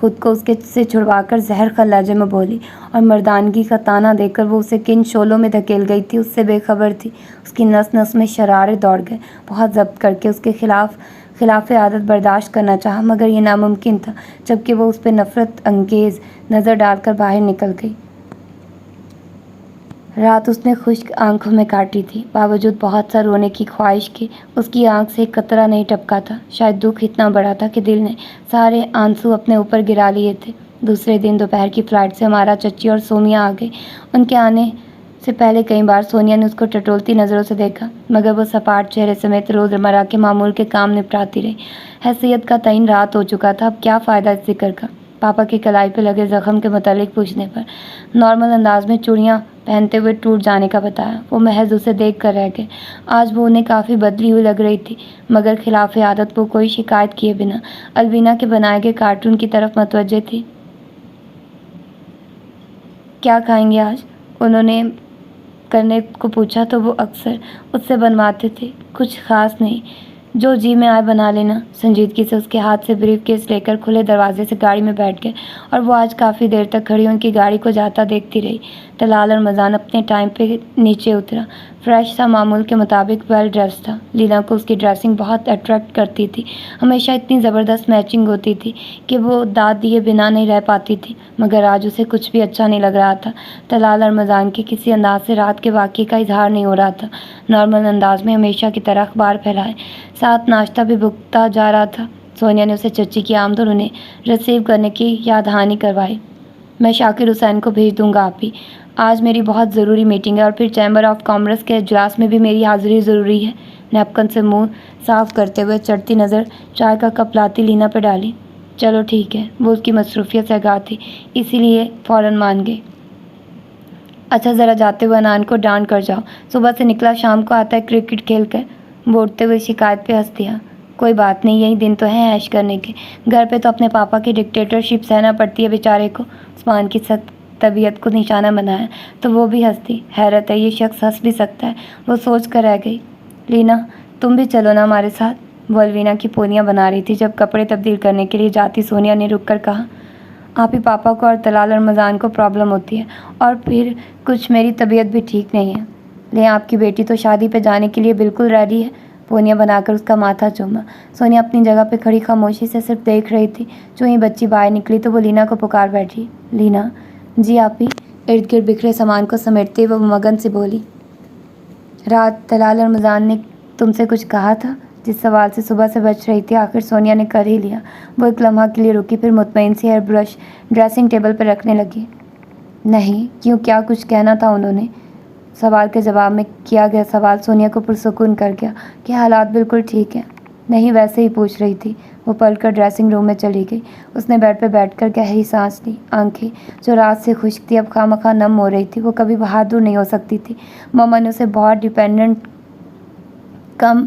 خود کو اس کے سے چھڑوا کر زہر خل لہجے میں بولی، اور مردانگی کا تانا دے کر وہ اسے کن شعلوں میں دھکیل گئی تھی اس سے بے خبر تھی۔ اس کی نس نس میں شرارے دوڑ گئے، بہت ضبط کر کے اس کے خلاف عادت برداشت کرنا چاہا، مگر یہ ناممکن تھا، جبکہ وہ اس پہ نفرت انگیز نظر ڈال کر باہر نکل گئی۔ رات اس نے خشک آنکھوں میں کاٹی تھی، باوجود بہت سا رونے کی خواہش کے اس کی آنکھ سے ایک قطرہ نہیں ٹپکا تھا۔ شاید دکھ اتنا بڑا تھا کہ دل نے سارے آنسو اپنے اوپر گرا لیے تھے۔ دوسرے دن دوپہر کی فلائٹ سے ہمارا چچی اور سومیا آ گئی۔ ان کے آنے سے پہلے کئی بار سونیا نے اس کو ٹٹولتی نظروں سے دیکھا، مگر وہ سپاٹ چہرے سمیت روزمرہ کے معمول کے کام نپٹاتی رہی۔ حیثیت کا تعین رات ہو چکا تھا، اب کیا فائدہ اس ذکر کا؟ پاپا کی کلائی پہ لگے زخم کے متعلق پوچھنے پر نارمل انداز میں چوڑیاں پہنتے ہوئے ٹوٹ جانے کا بتایا۔ وہ محض اسے دیکھ کر رہ گئے۔ آج وہ انہیں کافی بدلی ہوئی لگ رہی تھی، مگر خلاف عادت وہ کوئی شکایت کیے بنا الوینا کے بنائے گئے کارٹون کی طرف متوجہ تھی۔ کیا کھائیں گے آج؟ انہوں نے کرنے کو پوچھا تو وہ اکثر اس سے بنواتے تھے۔ کچھ خاص نہیں، جو جی میں آئے بنا لینا۔ سنجیدگی سے اس کے ہاتھ سے بریف کیس لے کر کھلے دروازے سے گاڑی میں بیٹھ گئے، اور وہ آج کافی دیر تک کھڑی ان کی گاڑی کو جاتا دیکھتی رہی۔ طلال ارمضان اپنے ٹائم پہ نیچے اترا، فریش سا، معمول کے مطابق ویل ڈریس تھا۔ لینا کو اس کی ڈریسنگ بہت اٹریکٹ کرتی تھی، ہمیشہ اتنی زبردست میچنگ ہوتی تھی کہ وہ داد دیے بنا نہیں رہ پاتی تھی، مگر آج اسے کچھ بھی اچھا نہیں لگ رہا تھا۔ طلال ارمضان کے کسی انداز سے رات کے واقعے کا اظہار نہیں ہو رہا تھا۔ نارمل انداز میں ہمیشہ کی طرح اخبار پھیلائے، ساتھ ناشتہ بھی بھگتا جا رہا تھا۔ سونیا نے اسے چچی کی آمد اور انہیں ریسیو کرنے کی یاد دہانی کروائی۔ میں شاکر حسین کو بھیج دوں گا آپی، آج میری بہت ضروری میٹنگ ہے، اور پھر چیمبر آف کامرس کے اجلاس میں بھی میری حاضری ضروری ہے۔ نیپکن سے منہ صاف کرتے ہوئے چڑھتی نظر چائے کا کپ لاتی لینا پہ ڈالی۔ چلو ٹھیک ہے، وہ اس کی مصروفیت سے آگاہ تھی، اسی لیے فوراً مان گئی۔ اچھا ذرا جاتے ہوئے انان کو ڈانٹ کر جاؤ، صبح سے نکلا شام کو آتا ہے کرکٹ کھیل کر۔ بوڑھتے ہوئے شکایت پہ ہنس دیا۔ کوئی بات نہیں، یہی دن تو ہیں عیش کرنے کے، گھر پہ تو اپنے پاپا کی ڈکٹیٹرشپ سہنا پڑتی ہے بیچارے کو۔ عثمان کی سخت طبیعت کو نشانہ بنایا تو وہ بھی ہنسی۔ حیرت ہے، یہ شخص ہنس بھی سکتا ہے، وہ سوچ کر رہ گئی۔ لینا تم بھی چلو نا ہمارے ساتھ، وہ الوینا کی پونیاں بنا رہی تھی۔ جب کپڑے تبدیل کرنے کے لیے جاتی سونیا نے رک کر کہا، آپ ہی پاپا کو اور طلال ارمضان کو پرابلم ہوتی ہے، اور پھر کچھ میری طبیعت بھی ٹھیک نہیں ہے۔ لیں آپ کی بیٹی تو شادی پہ جانے کے لیے بالکل ریڈی ہے۔ پونیاں بنا کر اس کا ماتھا چوما۔ سونیا اپنی جگہ پہ کھڑی خاموشی سے صرف دیکھ رہی تھی۔ جو ہی بچی باہر نکلی تو وہ لینا کو پکار بیٹھی۔ لینا جی آپی، ارد گرد بکھرے سامان کو سمیٹتے ہوئے وہ مگن سے بولی۔ رات طلال ارمضان نے تم سے کچھ کہا تھا؟ جس سوال سے صبح سے بچ رہی تھی آخر سونیا نے کر ہی لیا۔ وہ ایک لمحہ کے لیے رکی، پھر مطمئن سی ہیئر برش ڈریسنگ ٹیبل پر رکھنے لگی۔ نہیں، کیوں، کیا کچھ کہنا تھا انہوں نے؟ سوال کے جواب میں کیا گیا سوال سونیا کو پرسکون کر گیا کہ حالات بالکل ٹھیک ہیں۔ نہیں، ویسے ہی پوچھ رہی تھی۔ وہ پلٹ کر ڈریسنگ روم میں چلی گئی۔ اس نے بیڈ پہ بیٹھ کر گہری سانس لی۔ آنکھیں جو رات سے خشک تھی اب خواہ نم ہو رہی تھی۔ وہ کبھی بہادر نہیں ہو سکتی تھی۔ مما نے اسے بہت ڈیپینڈنٹ، کم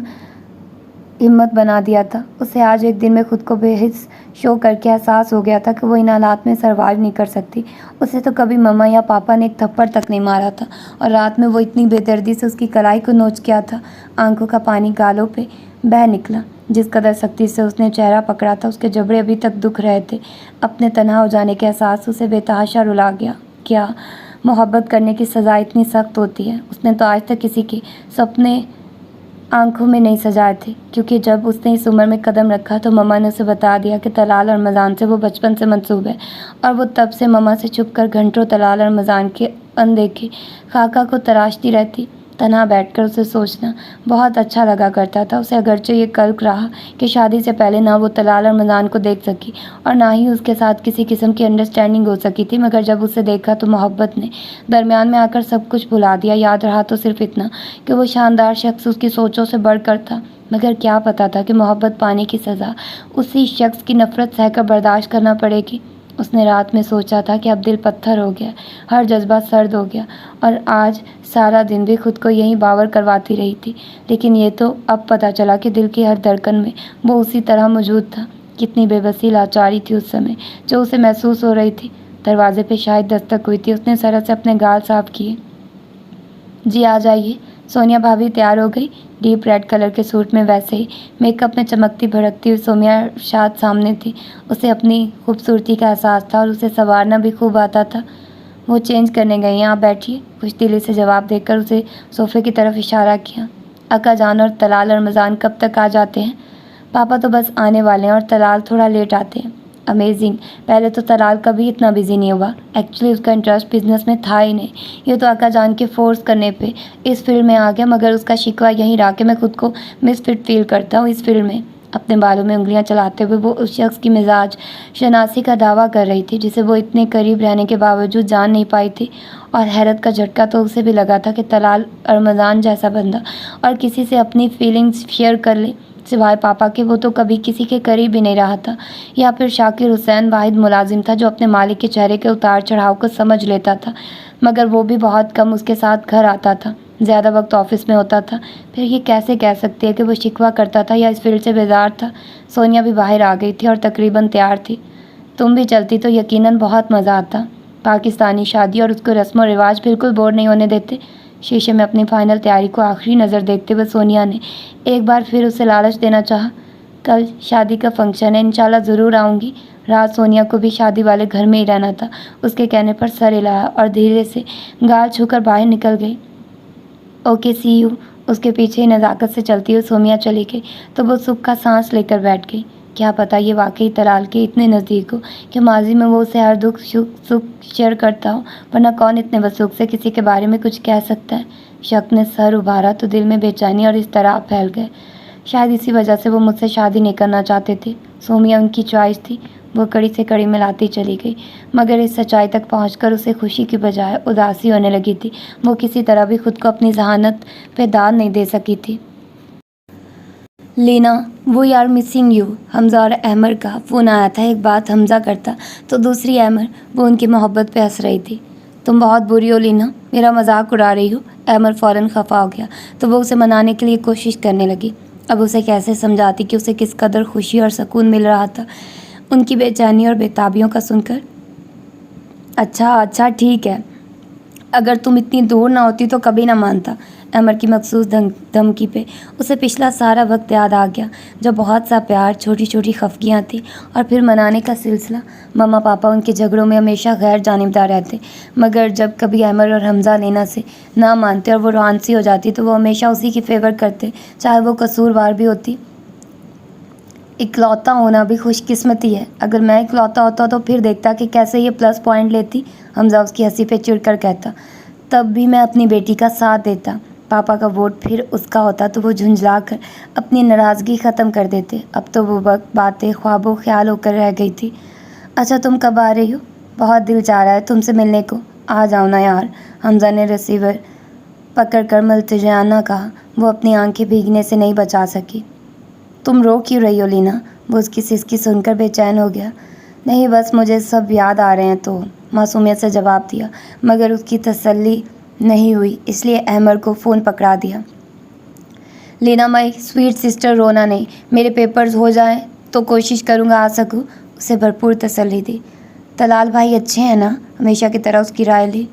ہمت بنا دیا تھا۔ اسے آج ایک دن میں خود کو بے حس شو کر کے احساس ہو گیا تھا کہ وہ ان حالات میں سروائیو نہیں کر سکتی۔ اسے تو کبھی مما یا پاپا نے ایک تھپڑ تک نہیں مارا تھا، اور رات میں وہ اتنی بے دردی سے اس کی کلائی کو نوچ کیا تھا۔ آنکھوں کا پانی گالوں پہ بہہ نکلا۔ جس قدر سختی سے اس نے چہرہ پکڑا تھا، اس کے جبڑے ابھی تک دکھ رہے تھے۔ اپنے تنہا ہو جانے کے احساس اسے بے تحاشا رلا گیا۔ کیا محبت کرنے کی سزا اتنی سخت ہوتی ہے؟ اس نے تو آج تک کسی کے سپنے آنکھوں میں نہیں سجائے تھے، کیونکہ جب اس نے اس عمر میں قدم رکھا تو مما نے اسے بتا دیا کہ طلال ارمضان سے وہ بچپن سے منسوب ہے، اور وہ تب سے مما سے چھپ کر گھنٹوں طلال ارمضان کے اندیکھے خاکہ کو تراشتی رہتی۔ تنہا بیٹھ کر اسے سوچنا بہت اچھا لگا کرتا تھا۔ اسے اگرچہ یہ کلک رہا کہ شادی سے پہلے نہ وہ طلال ارمضان کو دیکھ سکی، اور نہ ہی اس کے ساتھ کسی قسم کی انڈرسٹینڈنگ ہو سکی تھی، مگر جب اسے دیکھا تو محبت نے درمیان میں آ کر سب کچھ بھلا دیا۔ یاد رہا تو صرف اتنا کہ وہ شاندار شخص اس کی سوچوں سے بڑھ کر تھا، مگر کیا پتا تھا کہ محبت پانے کی سزا اسی شخص کی نفرت سہ کر برداشت کرنا پڑے گی۔ اس نے رات میں سوچا تھا کہ اب دل پتھر ہو گیا، ہر جذبہ سرد ہو گیا، اور آج سارا دن بھی خود کو یہی باور کرواتی رہی تھی۔ لیکن یہ تو اب پتہ چلا کہ دل کی ہر دھڑکن میں وہ اسی طرح موجود تھا۔ کتنی بے بسی لاچاری تھی اس سمے جو اسے محسوس ہو رہی تھی۔ دروازے پہ شاید دستک ہوئی تھی۔ اس نے سرت سے اپنے گال صاف کیے۔ جی آ جائیے۔ سونیا بھابھی تیار ہو گئی، ڈیپ ریڈ کلر کے سوٹ میں، ویسے ہی میک اپ میں چمکتی بھڑکتی ہوئی سومیا شاد سامنے تھی۔ اسے اپنی خوبصورتی کا احساس تھا اور اسے سنوارنا بھی خوب آتا تھا۔ وہ چینج کرنے گئی ہیں، آپ بیٹھیے، خوش دلی سے جواب دے کر اسے صوفے کی طرف اشارہ کیا۔ اکا جان اور طلال رمضان کب تک آ جاتے ہیں؟ پاپا تو بس آنے والے ہیں اور طلال تھوڑا لیٹ آتے ہیں۔ امیزنگ، پہلے تو طلال کبھی اتنا بزی نہیں ہوا۔ ایکچولی اس کا انٹرسٹ بزنس میں تھا ہی نہیں، یہ تو اکا جان کے فورس کرنے پہ اس فیلڈ میں آ گیا، مگر اس کا شکوہ یہی رہا کہ میں خود کو مس فٹ فیل کرتا ہوں اس فیلڈ میں۔ اپنے بالوں میں انگلیاں چلاتے ہوئے وہ اس شخص کی مزاج شناسی کا دعویٰ کر رہی تھی جسے وہ اتنے قریب رہنے کے باوجود جان نہیں پائی تھی، اور حیرت کا جھٹکا تو اسے بھی لگا تھا کہ طلال رمضان جیسا بندہ اور کسی سے اپنی فیلنگز شیئر کر لے، سوائے پاپا کے وہ تو کبھی کسی کے قریب ہی نہیں رہا تھا۔ یا پھر شاکر حسین واحد ملازم تھا جو اپنے مالک کے چہرے کے اتار چڑھاؤ کو سمجھ لیتا تھا، مگر وہ بھی بہت کم اس کے ساتھ گھر آتا تھا، زیادہ وقت آفس میں ہوتا تھا۔ پھر یہ کیسے کہہ سکتی ہے کہ وہ شکوہ کرتا تھا یا اس فیلڈ سے بیزار تھا؟ سونیا بھی باہر آ گئی تھی اور تقریباً تیار تھی۔ تم بھی چلتی تو یقیناً بہت مزہ آتا۔ پاکستانی شادی اور اس کو رسم و رواج بالکل بور نہیں ہونے دیتے۔ شیشے میں اپنی فائنل تیاری کو آخری نظر دیکھتے ہوئے سونیا نے ایک بار پھر اسے لالچ دینا چاہا۔ کل شادی کا فنکشن ہے، انشاءاللہ ضرور آؤں گی۔ رات سونیا کو بھی شادی والے گھر میں ہی رہنا تھا۔ اس کے کہنے پر سر ہلایا اور دھیرے سے گال چھو کر باہر نکل گئی۔ Okay C you. اس کے پیچھے ہی نزاکت سے چلتی ہوئی سومیا چلی گئی تو وہ سکھ کا سانس لے کر بیٹھ گئی۔ کیا پتہ یہ واقعی طلال کے اتنے نزدیک ہو کہ ماضی میں وہ اسے ہر دکھ سکھ شیئر کرتا ہو، ورنہ کون اتنے وثوق سے کسی کے بارے میں کچھ کہہ سکتا ہے؟ شک نے سر ابھارا تو دل میں بے چینی اور اضطراب پھیل گئے۔ شاید اسی وجہ سے وہ مجھ سے شادی نہیں کرنا چاہتے تھے۔ سومیا ان کی چوائس تھی۔ وہ کڑی سے کڑی ملاتی چلی گئی، مگر اس سچائی تک پہنچ کر اسے خوشی کی بجائے اداسی ہونے لگی تھی۔ وہ کسی طرح بھی خود کو اپنی ذہانت پہ داد نہیں دے سکی تھی۔ لینا، وی آر مسنگ یو۔ حمزہ اور احمر کا فون آیا تھا۔ ایک بات حمزہ کرتا تو دوسری احمر۔ وہ ان کی محبت پہ ہنس رہی تھی۔ تم بہت بری ہو لینا، میرا مذاق اڑا رہی ہو۔ احمر فوراً خفا ہو گیا تو وہ اسے منانے کے لیے کوشش کرنے لگی۔ اب اسے کیسے سمجھاتی کہ اسے کس قدر خوشی اور سکون مل رہا تھا ان کی بے چینی اور بےتابیوں کا سن کر۔ اچھا ٹھیک ہے، اگر تم اتنی دور نہ ہوتی تو کبھی نہ مانتا۔ احمر کی مخصوص دھمکی پہ اسے پچھلا سارا وقت یاد آ گیا، جو بہت سا پیار، چھوٹی چھوٹی خفگیاں تھیں، اور پھر منانے کا سلسلہ۔ ماما پاپا ان کے جھگڑوں میں ہمیشہ غیر جانبدار رہتے، مگر جب کبھی احمر اور حمزہ لینا سے نہ مانتے اور وہ رومانسی ہو جاتی تو وہ ہمیشہ اسی کی فیور کرتے، چاہے وہ قصوروار بھی ہوتی۔ اکلوتا ہونا بھی خوش قسمتی ہے، اگر میں اکلوتا ہوتا تو پھر دیکھتا کہ کیسے یہ پلس پوائنٹ لیتی، حمزہ اس کی ہنسی پہ چڑ کر کہتا۔ تب بھی میں اپنی بیٹی کا ساتھ دیتا۔ پاپا کا ووٹ پھر اس کا ہوتا تو وہ جھنجھلا کر اپنی ناراضگی ختم کر دیتے۔ اب تو وہ باتیں خواب و خیال ہو کر رہ گئی تھی۔ اچھا تم کب آ رہی ہو؟ بہت دل چاہ رہا ہے تم سے ملنے کو۔ آ جاؤ نا یار، حمزہ نے ریسیور پکڑ کر ملتجانہ کہا۔ وہ اپنی آنکھیں بھیگنے سے نہیں بچا سکی۔ تم رو کیوں رہی ہو لینا؟ وہ اس کی سسکی سن کر بے چین ہو گیا۔ نہیں بس مجھے سب یاد آ رہے ہیں تو، معصومیت سے جواب دیا، مگر اس کی تسلی نہیں ہوئی، اس لیے احمر کو فون پکڑا دیا۔ لینا مائی سویٹ سسٹر، رونا نہیں، میرے پیپرز ہو جائیں تو کوشش کروں گا آ سکوں، اسے بھرپور تسلی دی۔ طلال بھائی اچھے ہیں نا؟ ہمیشہ کی طرح اس کی رائے لی۔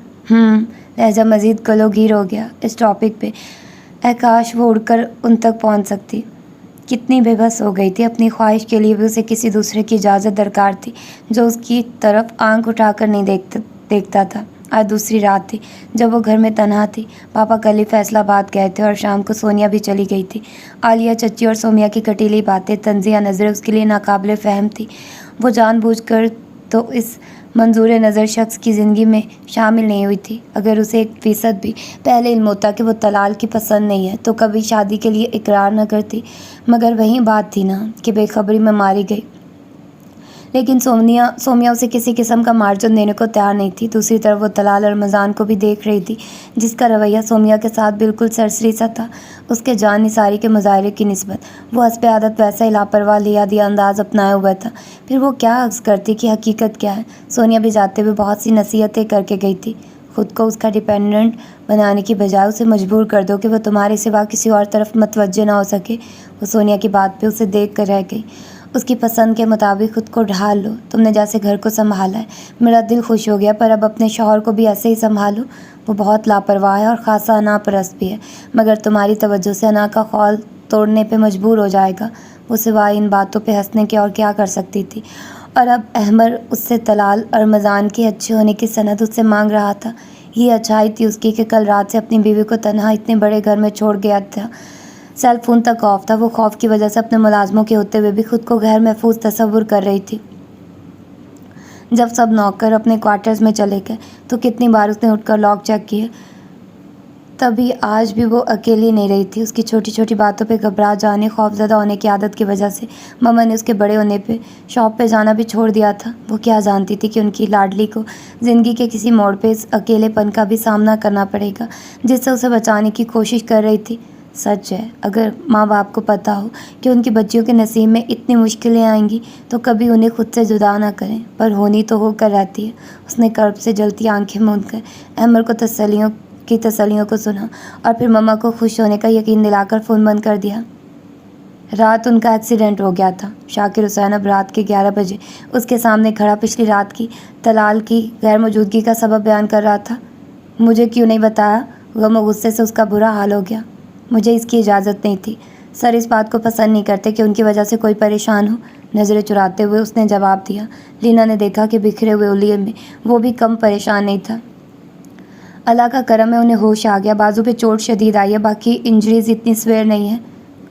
لہجہ مزید گلوگیر ہو گیا اس ٹاپک پہ۔ کاش وہ اڑ کر ان تک پہنچ سکتی۔ کتنی بے بس ہو گئی تھی، اپنی خواہش کے لیے بھی اسے کسی دوسرے کی اجازت درکار تھی جو اس کی طرف آنکھ اٹھا کر نہیں دیکھتا تھا۔ آج دوسری رات تھی جب وہ گھر میں تنہا تھی۔ پاپا کل ہی فیصلہ آباد گئے تھے اور شام کو سونیا بھی چلی گئی تھی۔ عالیہ چچی اور سومیا کی کٹیلی باتیں، طنزیہ نظریں اس کے لیے ناقابل فہم تھی۔ وہ جان بوجھ کر تو اس منظور نظر شخص کی زندگی میں شامل نہیں ہوئی تھی۔ اگر اسے 1% بھی پہلے علم ہوتا کہ وہ طلال کی پسند نہیں ہے تو کبھی شادی کے لیے اقرار نہ کرتی، مگر وہی بات تھی نا کہ بے خبری میں ماری گئی۔ لیکن سومیا اسے کسی قسم کا مارجن دینے کو تیار نہیں تھی۔ دوسری طرف وہ طلال اور رمضان کو بھی دیکھ رہی تھی، جس کا رویہ سومیا کے ساتھ بالکل سرسری سا تھا۔ اس کے جان نثاری کے مظاہرے کی نسبت وہ حسب عادت ویسا ہی لاپرواہ لیا دیا انداز اپنائے ہوا تھا۔ پھر وہ کیا عکس کرتی کہ حقیقت کیا ہے؟ سونیا بھی جاتے ہوئے بہت سی نصیحتیں کر کے گئی تھی، خود کو اس کا ڈیپینڈنٹ بنانے کی بجائے اسے مجبور کر دو کہ وہ تمہارے سوا کسی اور طرف متوجہ نہ ہو سکے۔ وہ سونیا کی بات پہ اسے دیکھ کر رہ گئی۔ اس کی پسند کے مطابق خود کو ڈھال لو، تم نے جیسے گھر کو سنبھالا ہے میرا دل خوش ہو گیا، پر اب اپنے شوہر کو بھی ایسے ہی سنبھالو۔ وہ بہت لاپرواہ ہے اور خاصا انا پرست بھی ہے، مگر تمہاری توجہ سے انا کا خول توڑنے پہ مجبور ہو جائے گا۔ وہ سوائے ان باتوں پہ ہنسنے کے اور کیا کر سکتی تھی؟ اور اب احمر اس سے طلال اور رمضان کے اچھے ہونے کی سند اس سے مانگ رہا تھا۔ یہ اچھائی تھی اس کی کہ کل رات سے اپنی بیوی کو تنہا اتنے بڑے گھر میں چھوڑ گیا تھا۔ سیل فون تک آف تھا۔ وہ خوف کی وجہ سے اپنے ملازموں کے ہوتے ہوئے بھی خود کو غیر محفوظ تصور کر رہی تھی۔ جب سب نوکر اپنے کوارٹرز میں چلے گئے تو کتنی بار اس نے اٹھ کر لاک چیک کیے، تبھی آج بھی وہ اکیلی نہیں رہی تھی۔ اس کی چھوٹی چھوٹی باتوں پہ گھبرا جانے، خوفزدہ ہونے کی عادت کی وجہ سے مما نے اس کے بڑے ہونے پہ شاپ پہ جانا بھی چھوڑ دیا تھا۔ وہ کیا جانتی تھی کہ ان کی لاڈلی کو زندگی کے کسی موڑ پہ اس اکیلے پن کا بھی سامنا کرنا پڑے گا جس سے اسے بچانے کی کوشش کر رہی تھی۔ سچ ہے، اگر ماں باپ کو پتہ ہو کہ ان کی بچیوں کے نصیب میں اتنی مشکلیں آئیں گی تو کبھی انہیں خود سے جدا نہ کریں، پر ہونی تو ہو کر رہتی ہے۔ اس نے کرب سے جلتی آنکھیں موند کر احمر کو تسلیوں کو سنا اور پھر مما کو خوش ہونے کا یقین دلا کر فون بند کر دیا۔ رات ان کا ایکسیڈنٹ ہو گیا تھا۔ شاکر حسین اب رات کے 11 بجے اس کے سامنے کھڑا پچھلی رات کی طلال کی غیر موجودگی کا سبب بیان کر رہا تھا۔ مجھے کیوں نہیں بتایا؟ غم و غصے سے اس کا برا حال ہو گیا۔ مجھے اس کی اجازت نہیں تھی۔ سر اس بات کو پسند نہیں کرتے کہ ان کی وجہ سے کوئی پریشان ہو، نظریں چراتے ہوئے اس نے جواب دیا۔ لینا نے دیکھا کہ بکھرے ہوئے اولیے میں وہ بھی کم پریشان نہیں تھا۔ اللہ کا کرم ہے انہیں ہوش آ گیا، بازو پہ چوٹ شدید آئی ہے، باقی انجریز اتنی سویر نہیں ہے۔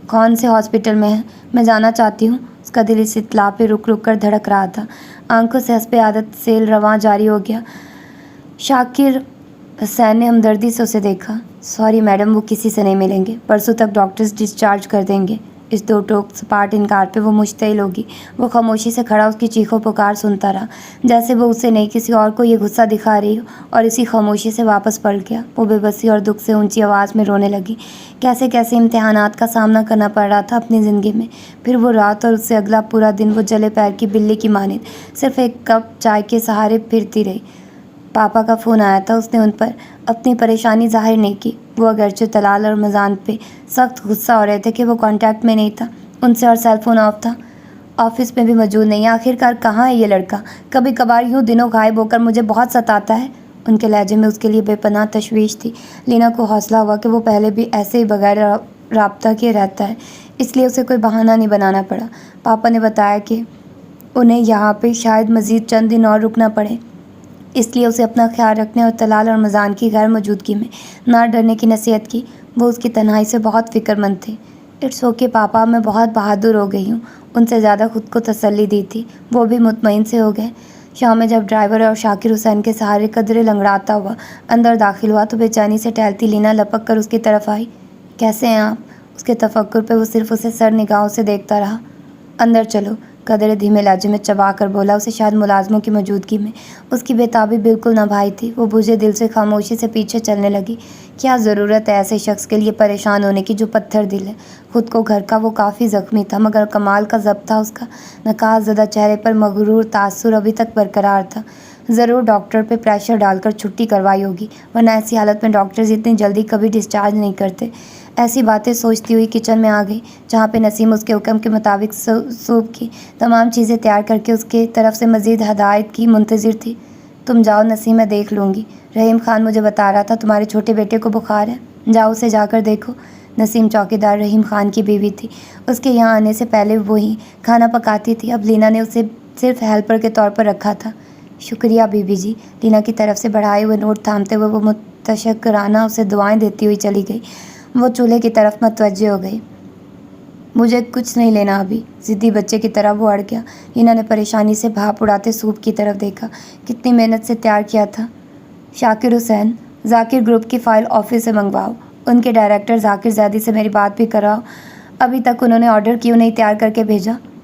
کون سے ہاسپٹل میں ہے؟ میں جانا چاہتی ہوں۔ اس کا دل اس اطلاع پہ رک رک کر دھڑک رہا تھا۔ آنکھوں سے حسب عادت سیل رواں جاری ہو گیا۔ شاکر حسین نے ہمدردی سے اسے دیکھا۔ سوری میڈم، وہ کسی سے نہیں ملیں گے، پرسوں تک ڈاکٹرز ڈسچارج کر دیں گے۔ اس دو ٹوک سپاٹ انکار پہ وہ مشتعل ہوگی۔ وہ خاموشی سے کھڑا اس کی چیخوں پکار سنتا رہا، جیسے وہ اسے نہیں کسی اور کو یہ غصہ دکھا رہی ہو، اور اسی خاموشی سے واپس پلٹ گیا۔ وہ بے بسی اور دکھ سے اونچی آواز میں رونے لگی۔ کیسے کیسے امتحانات کا سامنا کرنا پڑ رہا تھا اپنی زندگی میں، پھر وہ رات اور اس سے اگلا پورا دن وہ جلے پیر کی بلی کی مانند صرف ایک کپ چائے کے سہارے پھرتی رہی۔ پاپا کا فون آیا تھا، اس نے ان پر اپنی پریشانی ظاہر نہیں کی۔ وہ اگرچہ طلال اور رمضان پہ سخت غصہ ہو رہے تھے کہ وہ کانٹیکٹ میں نہیں تھا ان سے، اور سیل فون آف تھا، آفس میں بھی موجود نہیں۔ آخرکار کہاں ہے یہ لڑکا؟ کبھی کبھار یوں دنوں غائب ہو کر مجھے بہت ستاتا ہے۔ ان کے لہجے میں اس کے لیے بے پناہ تشویش تھی۔ لینا کو حوصلہ ہوا کہ وہ پہلے بھی ایسے ہی بغیر رابطہ کیے رہتا ہے، اس لیے اسے کوئی بہانہ نہیں بنانا پڑا۔ پاپا نے بتایا کہ انہیں یہاں پہ شاید مزید چند دن اور رکنا پڑے، اس لیے اسے اپنا خیال رکھنے اور طلال اور رمضان کی غیر موجودگی میں نہ ڈرنے کی نصیحت کی۔ وہ اس کی تنہائی سے بہت فکر مند تھے۔ اٹس اوکے پاپا، میں بہت بہادر ہو گئی ہوں، ان سے زیادہ خود کو تسلی دی تھی۔ وہ بھی مطمئن سے ہو گئے۔ شام میں جب ڈرائیور اور شاکر حسین کے سہارے قدرے لنگڑاتا ہوا اندر داخل ہوا تو بے چینی سے ٹہلتی لینا لپک کر اس کی طرف آئی۔ کیسے ہیں آپ؟ اس کے تفکر پہ وہ صرف اسے سر نگاہوں سے دیکھتا رہا۔ اندر چلو، قدرے دھیمے لہجے میں چبا کر بولا۔ اسے شاید ملازموں کی موجودگی میں اس کی بےتابی بالکل نہ بھائی تھی۔ وہ بجھے دل سے خاموشی سے پیچھے چلنے لگی۔ کیا ضرورت ہے ایسے شخص کے لیے پریشان ہونے کی جو پتھر دل ہے؟ خود کو گھر کا وہ کافی زخمی تھا، مگر کمال کا ضبط تھا اس کا۔ نکاح زدہ چہرے پر مغرور تاثر ابھی تک برقرار تھا۔ ضرور ڈاکٹر پہ پریشر ڈال کر چھٹی کروائی ہوگی، ورنہ ایسی حالت میں ڈاکٹرز اتنی جلدی کبھی ڈسچارج نہیں کرتے۔ ایسی باتیں سوچتی ہوئی کچن میں آ گئی، جہاں پہ نسیم اس کے حکم کے مطابق سوپ کی تمام چیزیں تیار کر کے اس کی طرف سے مزید ہدایت کی منتظر تھی۔ تم جاؤ نسیم، میں دیکھ لوں گی۔ رحیم خان مجھے بتا رہا تھا تمہارے چھوٹے بیٹے کو بخار ہے، جاؤ اسے جا کر دیکھو۔ نسیم چوکیدار رحیم خان کی بیوی تھی۔ اس کے یہاں آنے سے پہلے وہی کھانا پکاتی تھی، اب لینا نے اسے صرف ہیلپر کے طور پر رکھا تھا۔ شکریہ بی بی جی۔ لینا کی طرف سے بڑھائے ہوئے نوٹ تھامتے ہوئے وہ متشکرانہ اسے دعائیں دیتی ہوئی چلی گئی۔ وہ چولہے کی طرف متوجہ ہو گئی۔ مجھے کچھ نہیں لینا ابھی، ضدی بچے کی طرح وہ اڑ گیا۔ لینا نے پریشانی سے بھاپ اڑاتے سوپ کی طرف دیکھا۔ کتنی محنت سے تیار کیا تھا۔ شاکر حسین، ذاکر گروپ کی فائل آفس سے منگواؤ، ان کے ڈائریکٹر ذاکر زیدی سے میری بات بھی کراؤ۔ ابھی تک انہوں نے آرڈر کیوں نہیں تیار کر کے بھیجا؟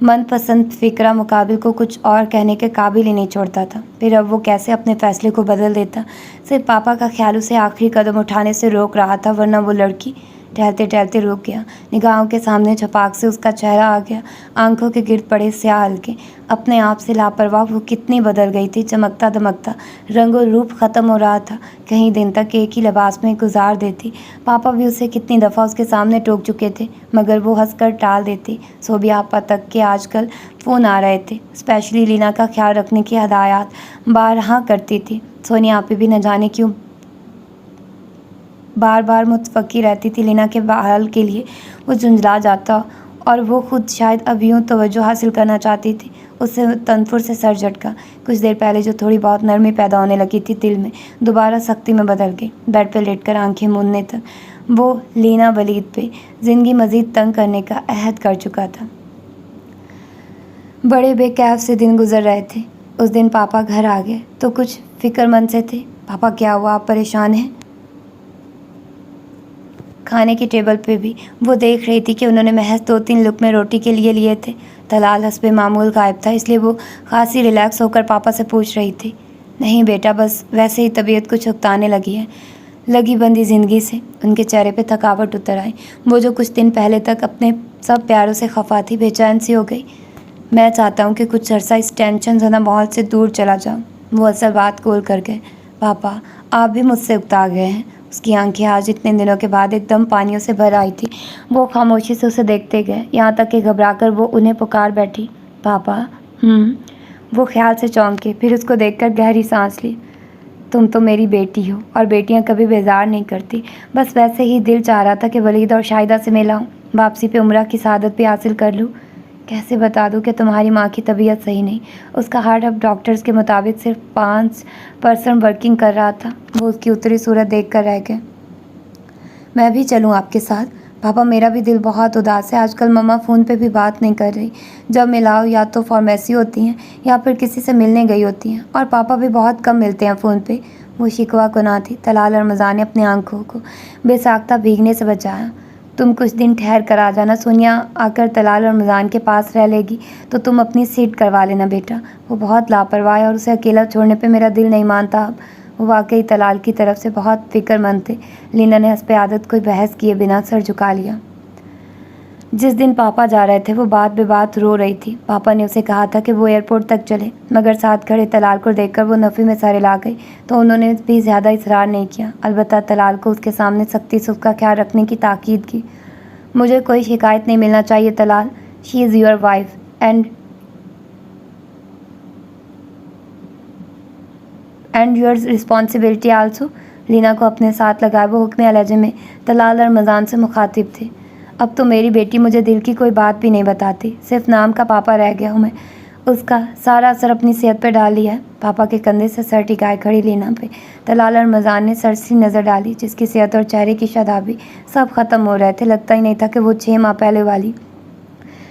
من پسند فکرہ مقابل کو کچھ اور کہنے کے قابل ہی نہیں چھوڑتا تھا۔ پھر اب وہ کیسے اپنے فیصلے کو بدل دیتا؟ صرف پاپا کا خیال اسے آخری قدم اٹھانے سے روک رہا تھا، ورنہ وہ لڑکی ٹہلتے ٹہلتے رک گیا۔ نگاہوں کے سامنے چھپاک سے اس کا چہرہ آ گیا، آنکھوں کے گرد پڑے سیاہ حلقے۔ اپنے آپ سے لاپرواہ وہ کتنی بدل گئی تھی، چمکتا دمکتا رنگ و روپ ختم ہو رہا تھا۔ کئی دن تک ایک ہی لباس میں گزار دیتی۔ پاپا بھی اسے کتنی دفعہ اس کے سامنے ٹوک چکے تھے، مگر وہ ہنس کر ٹال دیتی۔ صوبیہ آپا تک کے آج کل فون آ رہے تھے، اسپیشلی لینا کا خیال رکھنے کی ہدایات بارہا کرتی تھی۔ سونی آپی بھی نہ جانے کیوں بار بار متفقی رہتی تھی لینا کے حال کے لیے۔ وہ جھنجھلا جاتا اور وہ خود شاید اب یوں توجہ حاصل کرنا چاہتی تھی۔ اس سے تنفر سے سر جھٹکا۔ کچھ دیر پہلے جو تھوڑی بہت نرمی پیدا ہونے لگی تھی دل میں، دوبارہ سختی میں بدل گئی۔ بیڈ پہ لیٹ کر آنکھیں موندنے تک وہ لینا ولید پہ زندگی مزید تنگ کرنے کا عہد کر چکا تھا۔ بڑے بے کیف سے دن گزر رہے تھے۔ اس دن پاپا گھر آ گئے تو کچھ فکر مند سے تھے۔ پاپا کیا ہوا، آپ پریشان ہیں؟ کھانے کی ٹیبل پہ بھی وہ دیکھ رہی تھی کہ انہوں نے محض 2-3 لقمے روٹی کے لیے تھے۔ طلال حسب معمول غائب تھا، اس لیے وہ خاصی ریلیکس ہو کر پاپا سے پوچھ رہی تھی۔ نہیں بیٹا، بس ویسے ہی طبیعت کچھ اکتانے لگی ہے، لگی بندی زندگی سے۔ ان کے چہرے پہ تھکاوٹ اتر آئی۔ وہ جو کچھ دن پہلے تک اپنے سب پیاروں سے خفا تھی، بے چین سی ہو گئی۔ میں چاہتا ہوں کہ کچھ عرصہ اس ٹینشن زدہ ماحول سے دور چلا جاؤں۔ وہ اصل بات کھول کر گئے۔ پاپا، آپ بھی مجھ سے اکتا گئے ہیں؟ اس کی آنکھیں آج اتنے دنوں کے بعد ایک دم پانیوں سے بھر آئی تھی۔ وہ خاموشی سے اسے دیکھتے گئے، یہاں تک کہ گھبرا کر وہ انہیں پکار بیٹھی۔ پاپا، وہ خیال سے چونکے، پھر اس کو دیکھ کر گہری سانس لی۔ تم تو میری بیٹی ہو، اور بیٹیاں کبھی بیزار نہیں کرتی۔ بس ویسے ہی دل چاہ رہا تھا کہ ولید اور شاہدہ سے ملاؤں، واپسی پہ عمرہ کی سعادت بھی حاصل کر لوں۔ کیسے بتا دوں کہ تمہاری ماں کی طبیعت صحیح نہیں، اس کا ہارٹ اب ڈاکٹرز کے مطابق صرف 5% ورکنگ کر رہا تھا۔ وہ اس کی اتری صورت دیکھ کر رہ گئے۔ میں بھی چلوں آپ کے ساتھ؟ پاپا، میرا بھی دل بہت اداس ہے۔ آج کل مما فون پہ بھی بات نہیں کر رہی، جب ملاؤ یا تو فارمیسی ہوتی ہیں یا پھر کسی سے ملنے گئی ہوتی ہیں، اور پاپا بھی بہت کم ملتے ہیں فون پہ۔ وہ شکوہ کناں تھی۔ طلال رمضان نے اپنی آنکھوں کو بے ساختہ بھیگنے سے بچایا۔ تم کچھ دن ٹھہر کر آ جانا، سونیا آ کر طلال رمضان کے پاس رہ لے گی تو تم اپنی سیٹ کروا لینا بیٹا۔ وہ بہت لاپرواہ ہے اور اسے اکیلا چھوڑنے پہ میرا دل نہیں مانتا اب۔ وہ واقعی طلال کی طرف سے بہت فکر مند تھے۔ لینا نے حسب عادت کوئی بحث کیے بنا سر جھکا لیا۔ جس دن پاپا جا رہے تھے وہ بات بے بات رو رہی تھی۔ پاپا نے اسے کہا تھا کہ وہ ایئرپورٹ تک چلے، مگر ساتھ کھڑے طلال کو دیکھ کر وہ نفی میں سر ہلا گئی تو انہوں نے بھی زیادہ اصرار نہیں کیا، البتہ طلال کو اس کے سامنے سختی سے اس کا خیال رکھنے کی تاکید کی۔ مجھے کوئی شکایت نہیں ملنا چاہیے Talal, she is your wife and your responsibility also. لینا کو اپنے ساتھ لگائے وہ حکم لہجے میں طلال رمضان سے مخاطب تھے۔ اب تو میری بیٹی مجھے دل کی کوئی بات بھی نہیں بتاتی، صرف نام کا پاپا رہ گیا ہوں میں۔ اس کا سارا اثر اپنی صحت پہ ڈال لیا ہے۔ پاپا کے کندھے سے سر ٹکائے کھڑی لینا پہ طلال رمضان نے سرسری نظر ڈالی، جس کی صحت اور چہرے کی شادابی سب ختم ہو رہے تھے۔ لگتا ہی نہیں تھا کہ وہ 6 ماہ پہلے والی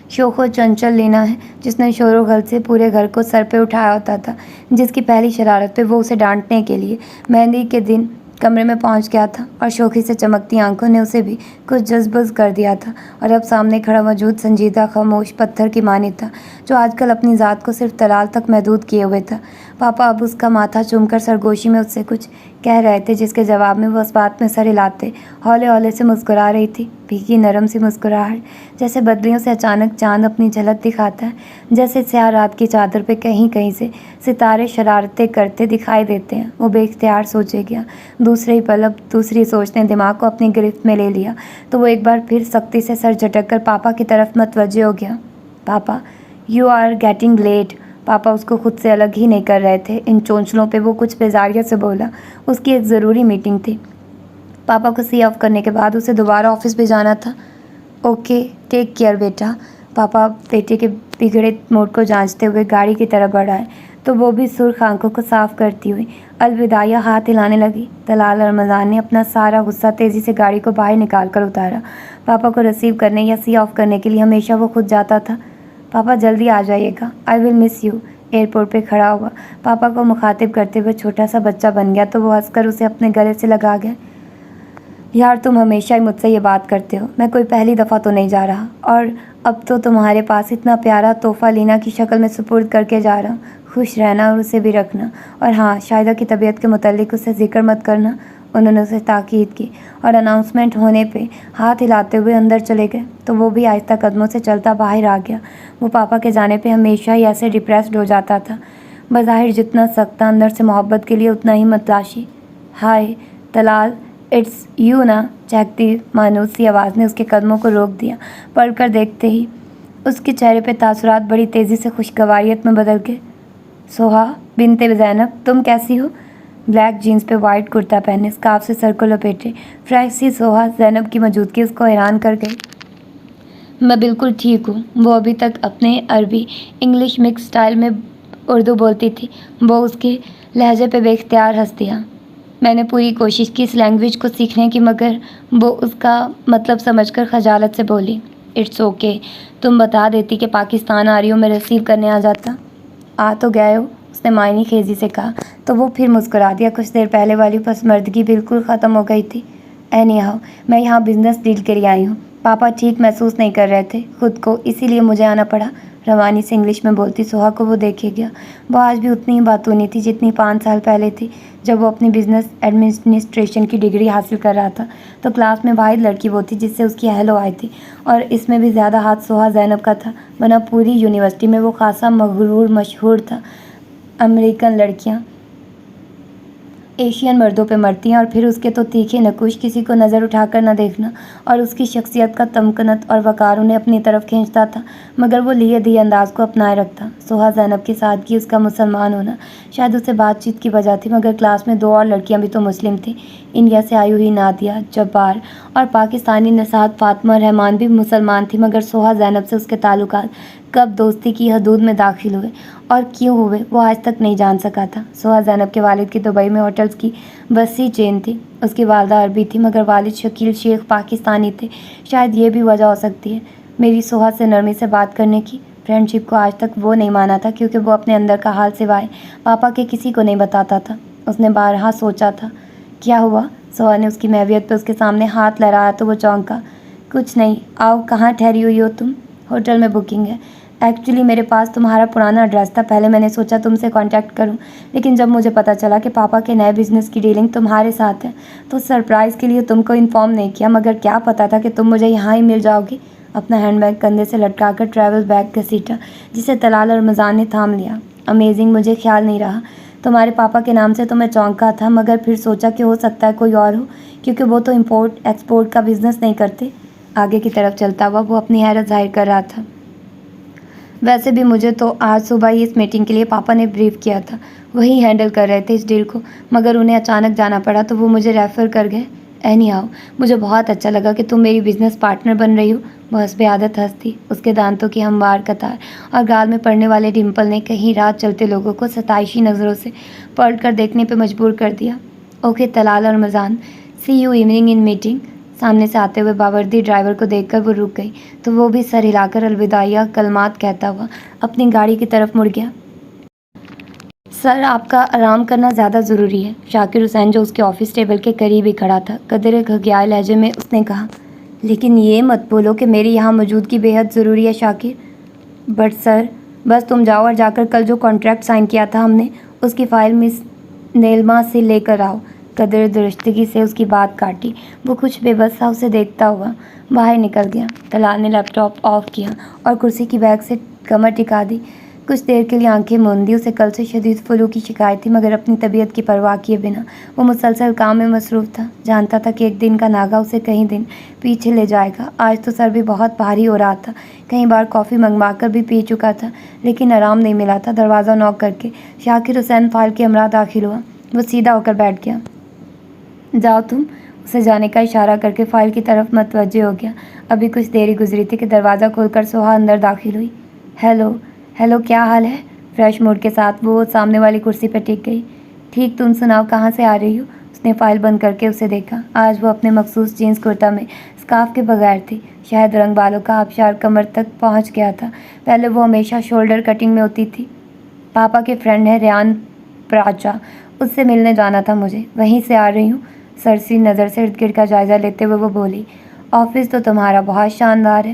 شوخ و چنچل لینا ہے جس نے شور و غل سے پورے گھر کو سر پہ اٹھایا ہوتا تھا، جس کی پہلی شرارت پہ وہ اسے ڈانٹنے کے لیے مہندی کے دن کمرے میں پہنچ گیا تھا، اور شوخی سے چمکتی آنکھوں نے اسے بھی کچھ جذبز کر دیا تھا، اور اب سامنے کھڑا موجود سنجیدہ خاموش پتھر کی مانند تھا جو آج کل اپنی ذات کو صرف طلال تک محدود کیے ہوئے تھا۔ پاپا اب اس کا ماتھا چوم کر سرگوشی میں اس سے کچھ کہہ رہے تھے، جس کے جواب میں وہ اس بات میں سر ہلاتے ہولے ہولے سے مسکرا رہی تھی، بھیگی نرم سی مسکراہٹ، جیسے بدلیوں سے اچانک چاند اپنی جھلک دکھاتا ہے، جیسے سیاہ رات کی چادر پہ کہیں کہیں سے ستارے شرارتیں کرتے دکھائی دیتے ہیں۔ وہ بے اختیار سوچے گیا۔ دوسرے ہی پل اب دوسری سوچ نے دماغ کو اپنی گرفت میں لے لیا تو وہ ایک بار پھر سختی سے سر جھٹک کر پاپا کی طرف متوجہ ہو گیا۔ پاپا، یو آر گیٹنگ لیٹ۔ پاپا اس کو خود سے الگ ہی نہیں کر رہے تھے۔ ان چونچلوں پہ وہ کچھ بیزاریت سے بولا۔ اس کی ایک ضروری میٹنگ تھی۔ پاپا کو سی آف کرنے کے بعد اسے دوبارہ آفس بھی جانا تھا۔ اوکے، ٹیک کیئر بیٹا۔ پاپا بیٹے کے بگڑے موڈ کو جانچتے ہوئے گاڑی کی طرف بڑھائے تو وہ بھی سرخ آنکھوں کو صاف کرتی ہوئی الوداعیہ ہاتھ ہلانے لگی۔ طلال رمضان نے اپنا سارا غصہ تیزی سے گاڑی کو باہر نکال کر اتارا۔ پاپا کو ریسیو کرنے یا سی آف کرنے کے لیے ہمیشہ وہ خود جاتا تھا۔ پاپا جلدی آ جائیے گا، آئی ول مس یو۔ ایئرپورٹ پہ کھڑا ہوا پاپا کو مخاطب کرتے ہوئے چھوٹا سا بچہ بن گیا تو وہ ہنس کر اسے اپنے گلے سے لگا گیا۔ یار تم ہمیشہ ہی مجھ سے یہ بات کرتے ہو، میں کوئی پہلی دفعہ تو نہیں جا رہا، اور اب تو تمہارے پاس اتنا پیارا تحفہ لینا کی شکل میں سپرد کر کے جا رہا ہوں. خوش رہنا اور اسے بھی رکھنا. اور ہاں، شاہدہ کی طبیعت کے متعلق اسے ذکر مت کرنا. انہوں نے اسے تاکید کی اور اناؤنسمنٹ ہونے پہ ہاتھ ہلاتے ہوئے اندر چلے گئے تو وہ بھی آہستہ قدموں سے چلتا باہر آ گیا. وہ پاپا کے جانے پہ ہمیشہ ہی ایسے ڈپریسڈ ہو جاتا تھا. بظاہر جتنا سخت تھا، اندر سے محبت کے لیے اتنا ہی متلاشی. ہائے طلال، اٹس یو نا؟ چہکتی مانوس سی آواز نے اس کے قدموں کو روک دیا. پڑھ کر دیکھتے ہی اس کے چہرے پہ تاثرات بڑی تیزی سے خوشگواریت میں بدل گئے. سوہا بنت زینب، تم کیسی ہو؟ بلیک جینس پہ وائٹ کرتا پہنے، اسکارف سے سر کو لپیٹے فریش سی سوہا زینب کی موجودگی اس کو حیران کر گئی. میں بالکل ٹھیک ہوں. وہ ابھی تک اپنے عربی انگلش مکس سٹائل میں اردو بولتی تھی. وہ اس کے لہجے پہ بے اختیار ہنس دیا. میں نے پوری کوشش کی اس لینگویج کو سیکھنے کی، مگر وہ اس کا مطلب سمجھ کر خجالت سے بولی. اٹس اوکے، تم بتا دیتی کہ پاکستان آ رہی ہو، میں ریسیو کرنے آ جاتا. آ تو گئے ہو، اس نے معنی خیزی سے کہا تو وہ پھر مسکرا دیا. کچھ دیر پہلے والی پسمردگی بالکل ختم ہو گئی تھی. اینی ہاؤ، میں یہاں بزنس ڈیل کے لیے آئی ہوں. پاپا ٹھیک محسوس نہیں کر رہے تھے خود کو، اسی لیے مجھے آنا پڑا. روانی سے انگلش میں بولتی سوہا کو وہ دیکھے گیا. وہ آج بھی اتنی ہی باتونی تھی جتنی 5 سال پہلے تھی جب وہ اپنی بزنس ایڈمنسٹریشن کی ڈگری حاصل کر رہا تھا. تو کلاس میں واحد لڑکی وہ تھی جس سے اس کی اہل و آئی تھی، اور اس میں بھی زیادہ ہاتھ سوہا زینب کا تھا، ورنہ پوری یونیورسٹی میں وہ خاصا مغرور مشہور تھا. امریکن لڑکیاں ایشین مردوں پہ مرتی ہیں، اور پھر اس کے تو تیکھے نقوش، کسی کو نظر اٹھا کر نہ دیکھنا، اور اس کی شخصیت کا تمکنت اور وقار انہیں اپنی طرف کھینچتا تھا، مگر وہ لیے دیے انداز کو اپنائے رکھتا. سوہا زینب کی سادگی، اس کا مسلمان ہونا شاید اس سے بات چیت کی وجہ تھی، مگر کلاس میں 2 اور لڑکیاں بھی تو مسلم تھیں. انڈیا سے آئی ہوئی نادیہ جبار اور پاکستانی نژاد فاطمہ رحمان بھی مسلمان تھی، مگر سوہا زینب سے اس کے تعلقات کب دوستی کی حدود میں داخل ہوئے اور کیوں ہوئے وہ آج تک نہیں جان سکا تھا. سوہا زینب کے والد کی دبئی میں ہوٹلز کی وسیع چین تھی. اس کی والدہ عربی تھی، مگر والد شکیل شیخ پاکستانی تھے. شاید یہ بھی وجہ ہو سکتی ہے میری سوہا سے نرمی سے بات کرنے کی. فرینڈ شپ کو آج تک وہ نہیں مانا تھا، کیونکہ وہ اپنے اندر کا حال سوائے پاپا کے کسی کو نہیں بتاتا تھا. اس نے بارہا سوچا تھا. کیا ہوا؟ سوہا نے اس کی محویت پہ اس کے سامنے ہاتھ لہرایا تو وہ چونکا. کچھ نہیں. آؤ، کہاں ٹھہری ہوئی ہو تم؟ ہوٹل میں بکنگ ہے. ایکچولی میرے پاس تمہارا پرانا ایڈریس تھا، پہلے میں نے سوچا تم سے کانٹیکٹ کروں، لیکن جب مجھے پتہ چلا کہ پاپا کے نئے بزنس کی ڈیلنگ تمہارے ساتھ ہے تو سرپرائز کے لیے تم کو انفارم نہیں کیا، مگر کیا پتہ تھا کہ تم مجھے یہاں ہی مل جاؤ گی. اپنا ہینڈ بیگ کندھے سے لٹکا کر ٹریول بیگ گھسیٹا جسے طلال اور رمضان نے تھام لیا. امیزنگ، مجھے خیال نہیں رہا. تمہارے پاپا کے نام سے تو میں چونکا تھا، مگر پھر سوچا کہ ہو سکتا ہے کوئی اور ہو، کیونکہ وہ تو امپورٹ ایکسپورٹ کا بزنس نہیں کرتے. آگے کی طرف چلتا ہوا وہ اپنی حیرت ظاہر کر رہا تھا. ویسے بھی مجھے تو آج صبح ہی اس میٹنگ کے لیے پاپا نے بریف کیا تھا، وہی ہینڈل کر رہے تھے اس ڈیل کو، مگر انہیں اچانک جانا پڑا تو وہ مجھے ریفر کر گئے. اینی ہاؤ، مجھے بہت اچھا لگا کہ تم میری بزنس پارٹنر بن رہی ہو. وہ حسب عادت ہنستی. اس کے دانتوں کی ہموار قطار اور گال میں پڑنے والے ڈمپل نے کہیں رات چلتے لوگوں کو ستائشی نظروں سے پلٹ کر دیکھنے پہ مجبور کر دیا. اوکے طلال اور رمضان، سی یو ایوننگ ان میٹنگ. سامنے سے آتے ہوئے باوردی ڈرائیور کو دیکھ کر وہ رک گئی تو وہ بھی سر ہلا کر الوداعیہ کلمات کہتا ہوا اپنی گاڑی کی طرف مڑ گیا. سر، آپ کا آرام کرنا زیادہ ضروری ہے. شاکر حسین جو اس کے آفس ٹیبل کے قریب ہی کھڑا تھا، قدرے گھگیائے لہجے میں اس نے کہا. لیکن یہ مت بولو کہ میری یہاں موجودگی بے حد ضروری ہے شاکر. بٹ سر، بس تم جاؤ اور جا کر کل جو کانٹریکٹ سائن کیا تھا ہم نے، اس کی فائل مس نیلما سے لے کر آؤ. قدر درستگی سے اس کی بات کاٹی. وہ کچھ بے بس سا اسے دیکھتا ہوا باہر نکل گیا. طلال نے لیپ ٹاپ آف کیا اور کرسی کی بیک سے کمر ٹکا دی. کچھ دیر کے لیے آنکھیں موندی. اسے کل سے شدید فلو کی شکایت تھی، مگر اپنی طبیعت کی پرواہ کیے بنا وہ مسلسل کام میں مصروف تھا. جانتا تھا کہ ایک دن کا ناغہ اسے کہیں دن پیچھے لے جائے گا. آج تو سر بھی بہت بھاری ہو رہا تھا. کئی بار کافی منگوا کر بھی پی چکا تھا، لیکن آرام نہیں ملا تھا. دروازہ نوک کر کے شاکر حسین فائل کے ہمراہ داخل ہوا. وہ سیدھا ہو کر بیٹھ گیا. جاؤ تم. اسے جانے کا اشارہ کر کے فائل کی طرف متوجہ ہو گیا. ابھی کچھ دیر ہی گزری تھی کہ دروازہ کھول کر سوہا اندر داخل ہوئی. ہیلو، کیا حال ہے؟ فریش موڈ کے ساتھ وہ سامنے والی کرسی پہ ٹک گئی. ٹھیک، تم سناؤ، کہاں سے آ رہی ہو؟ اس نے فائل بند کر کے اسے دیکھا. آج وہ اپنے مخصوص جینس کرتا میں اسکارف کے بغیر تھی. شہد رنگ بالوں کا آبشار کمر تک پہنچ گیا تھا. پہلے وہ ہمیشہ شولڈر کٹنگ میں ہوتی تھی. پاپا کے فرینڈ ہیں ریان پراچا، اس سے ملنے جانا تھا مجھے. وہیں سے آ رہی ہوں. سرسری نظر سے ارد گرد کا جائزہ لیتے ہوئے وہ بولی. آفس تو تمہارا بہت شاندار ہے.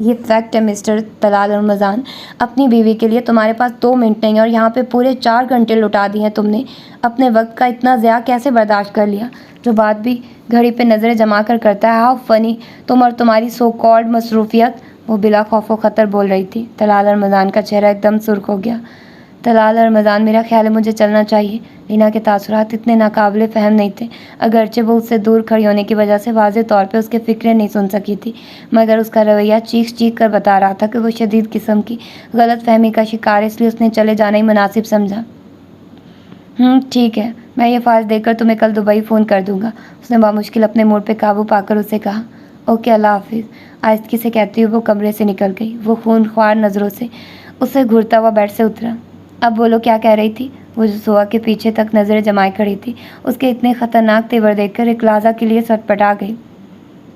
یہ فیکٹ ہے مسٹر طلال رمضان، اپنی بیوی کے لیے تمہارے پاس 2 منٹ نہیں اور یہاں پہ پورے 4 گھنٹے لٹا دی ہیں تم نے۔ اپنے وقت کا اتنا ضیاع کیسے برداشت کر لیا؟ جو بات بھی گھڑی پہ نظریں جما کر کرتا ہے، ہاؤ فنی، تم اور تمہاری سو کالڈ مصروفیت۔ وہ بلا خوف و خطر بول رہی تھی۔ طلال رمضان کا چہرہ ایک دم سرخ ہو گیا۔ طلال رمضان، میرا خیال ہے مجھے چلنا چاہیے۔ لینا کے تاثرات اتنے ناقابل فہم نہیں تھے، اگرچہ وہ اس سے دور کھڑی ہونے کی وجہ سے واضح طور پہ اس کے فکریں نہیں سن سکی تھی، مگر اس کا رویہ چیخ چیخ کر بتا رہا تھا کہ وہ شدید قسم کی غلط فہمی کا شکار ہے، اس لیے اس نے چلے جانا ہی مناسب سمجھا۔ ٹھیک ہے، میں یہ فائل دے کر تمہیں کل دبئی فون کر دوں گا، اس نے بامشکل اپنے موڈ پہ قابو پا کر اسے کہا۔ اوکے، اللہ حافظ، آہستگی سے کہتی ہوئی وہ کمرے سے نکل گئی۔ وہ خون خوار نظروں سے اسے گھورتا ہوا بیڈ سے اترا۔ اب بولو، کیا کہہ رہی تھی؟ وہ جو سوا کے پیچھے تک نظریں جمائے کھڑی تھی، اس کے اتنے خطرناک تیور دیکھ کر ایک لحظہ کے لیے سٹپٹا گئی۔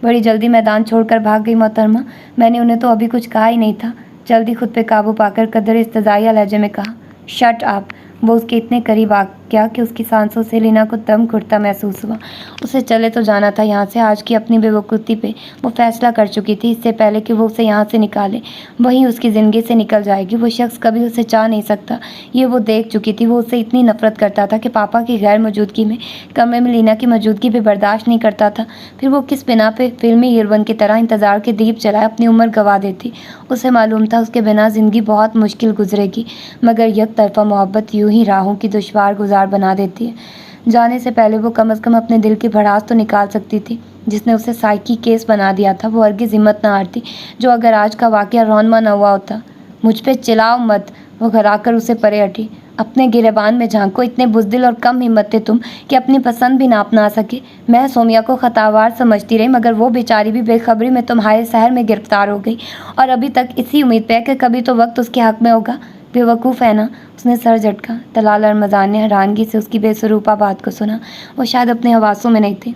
بڑی جلدی میدان چھوڑ کر بھاگ گئی محترمہ، میں نے انہیں تو ابھی کچھ کہا ہی نہیں تھا۔ جلدی خود پہ قابو پا کر قدر استضائیہ لہجے میں کہا، شٹ اپ۔ وہ اس کے اتنے قریب آ گیا کہ اس کی سانسوں سے لینا کو دم گھٹتا محسوس ہوا۔ اسے چلے تو جانا تھا یہاں سے۔ آج کی اپنی بے وقوفی پہ وہ فیصلہ کر چکی تھی، اس سے پہلے کہ وہ اسے یہاں سے نکالے، وہیں اس کی زندگی سے نکل جائے گی۔ وہ شخص کبھی اسے چاہ نہیں سکتا، یہ وہ دیکھ چکی تھی۔ وہ اسے اتنی نفرت کرتا تھا کہ پاپا کی غیر موجودگی میں کمرے میں لینا کی موجودگی بھی برداشت نہیں کرتا تھا۔ پھر وہ کس بنا پہ فلمی ہیروئن کی طرح انتظار کے دیپ جلائے اپنی عمر گنوا دیتی۔ اسے معلوم تھا اس کے بنا زندگی بہت مشکل گزرے گی، مگر یک طرفہ محبت یوں ہی راہوں کی دشوار گزار بنا دیتی ہے۔ جانے سے پہلے وہ کم از کم اپنے دل کی بھڑاس تو نکال سکتی تھی، جس نے اسے سائیکی کیس بنا دیا تھا۔ وہ ہرگز ہمت نہ ہارتی، جو اگر آج کا واقعہ رونما نہ ہوا ہوتا۔ مجھ پہ چلاؤ مت، وہ گھرا کر اسے پرے ہٹی۔ اپنے گریبان میں جھانکو، اتنے بزدل اور کم ہمت تھے تم کہ اپنی پسند بھی نہ اپنا سکے۔ میں سومیا کو خطاوار سمجھتی رہی، مگر وہ بیچاری بھی بے خبری میں تمہارے سحر میں گرفتار ہو گئی، اور ابھی تک اسی امید پہ ہے کہ کبھی تو وقت اس کے حق میں ہوگا۔ بے وقوف ہے نا؟ اس نے سر جھٹکا۔ طلال رمضان نے حیرانگی سے اس کی بے سروپا بات کو سنا۔ وہ شاید اپنے حواسوں میں نہیں تھی۔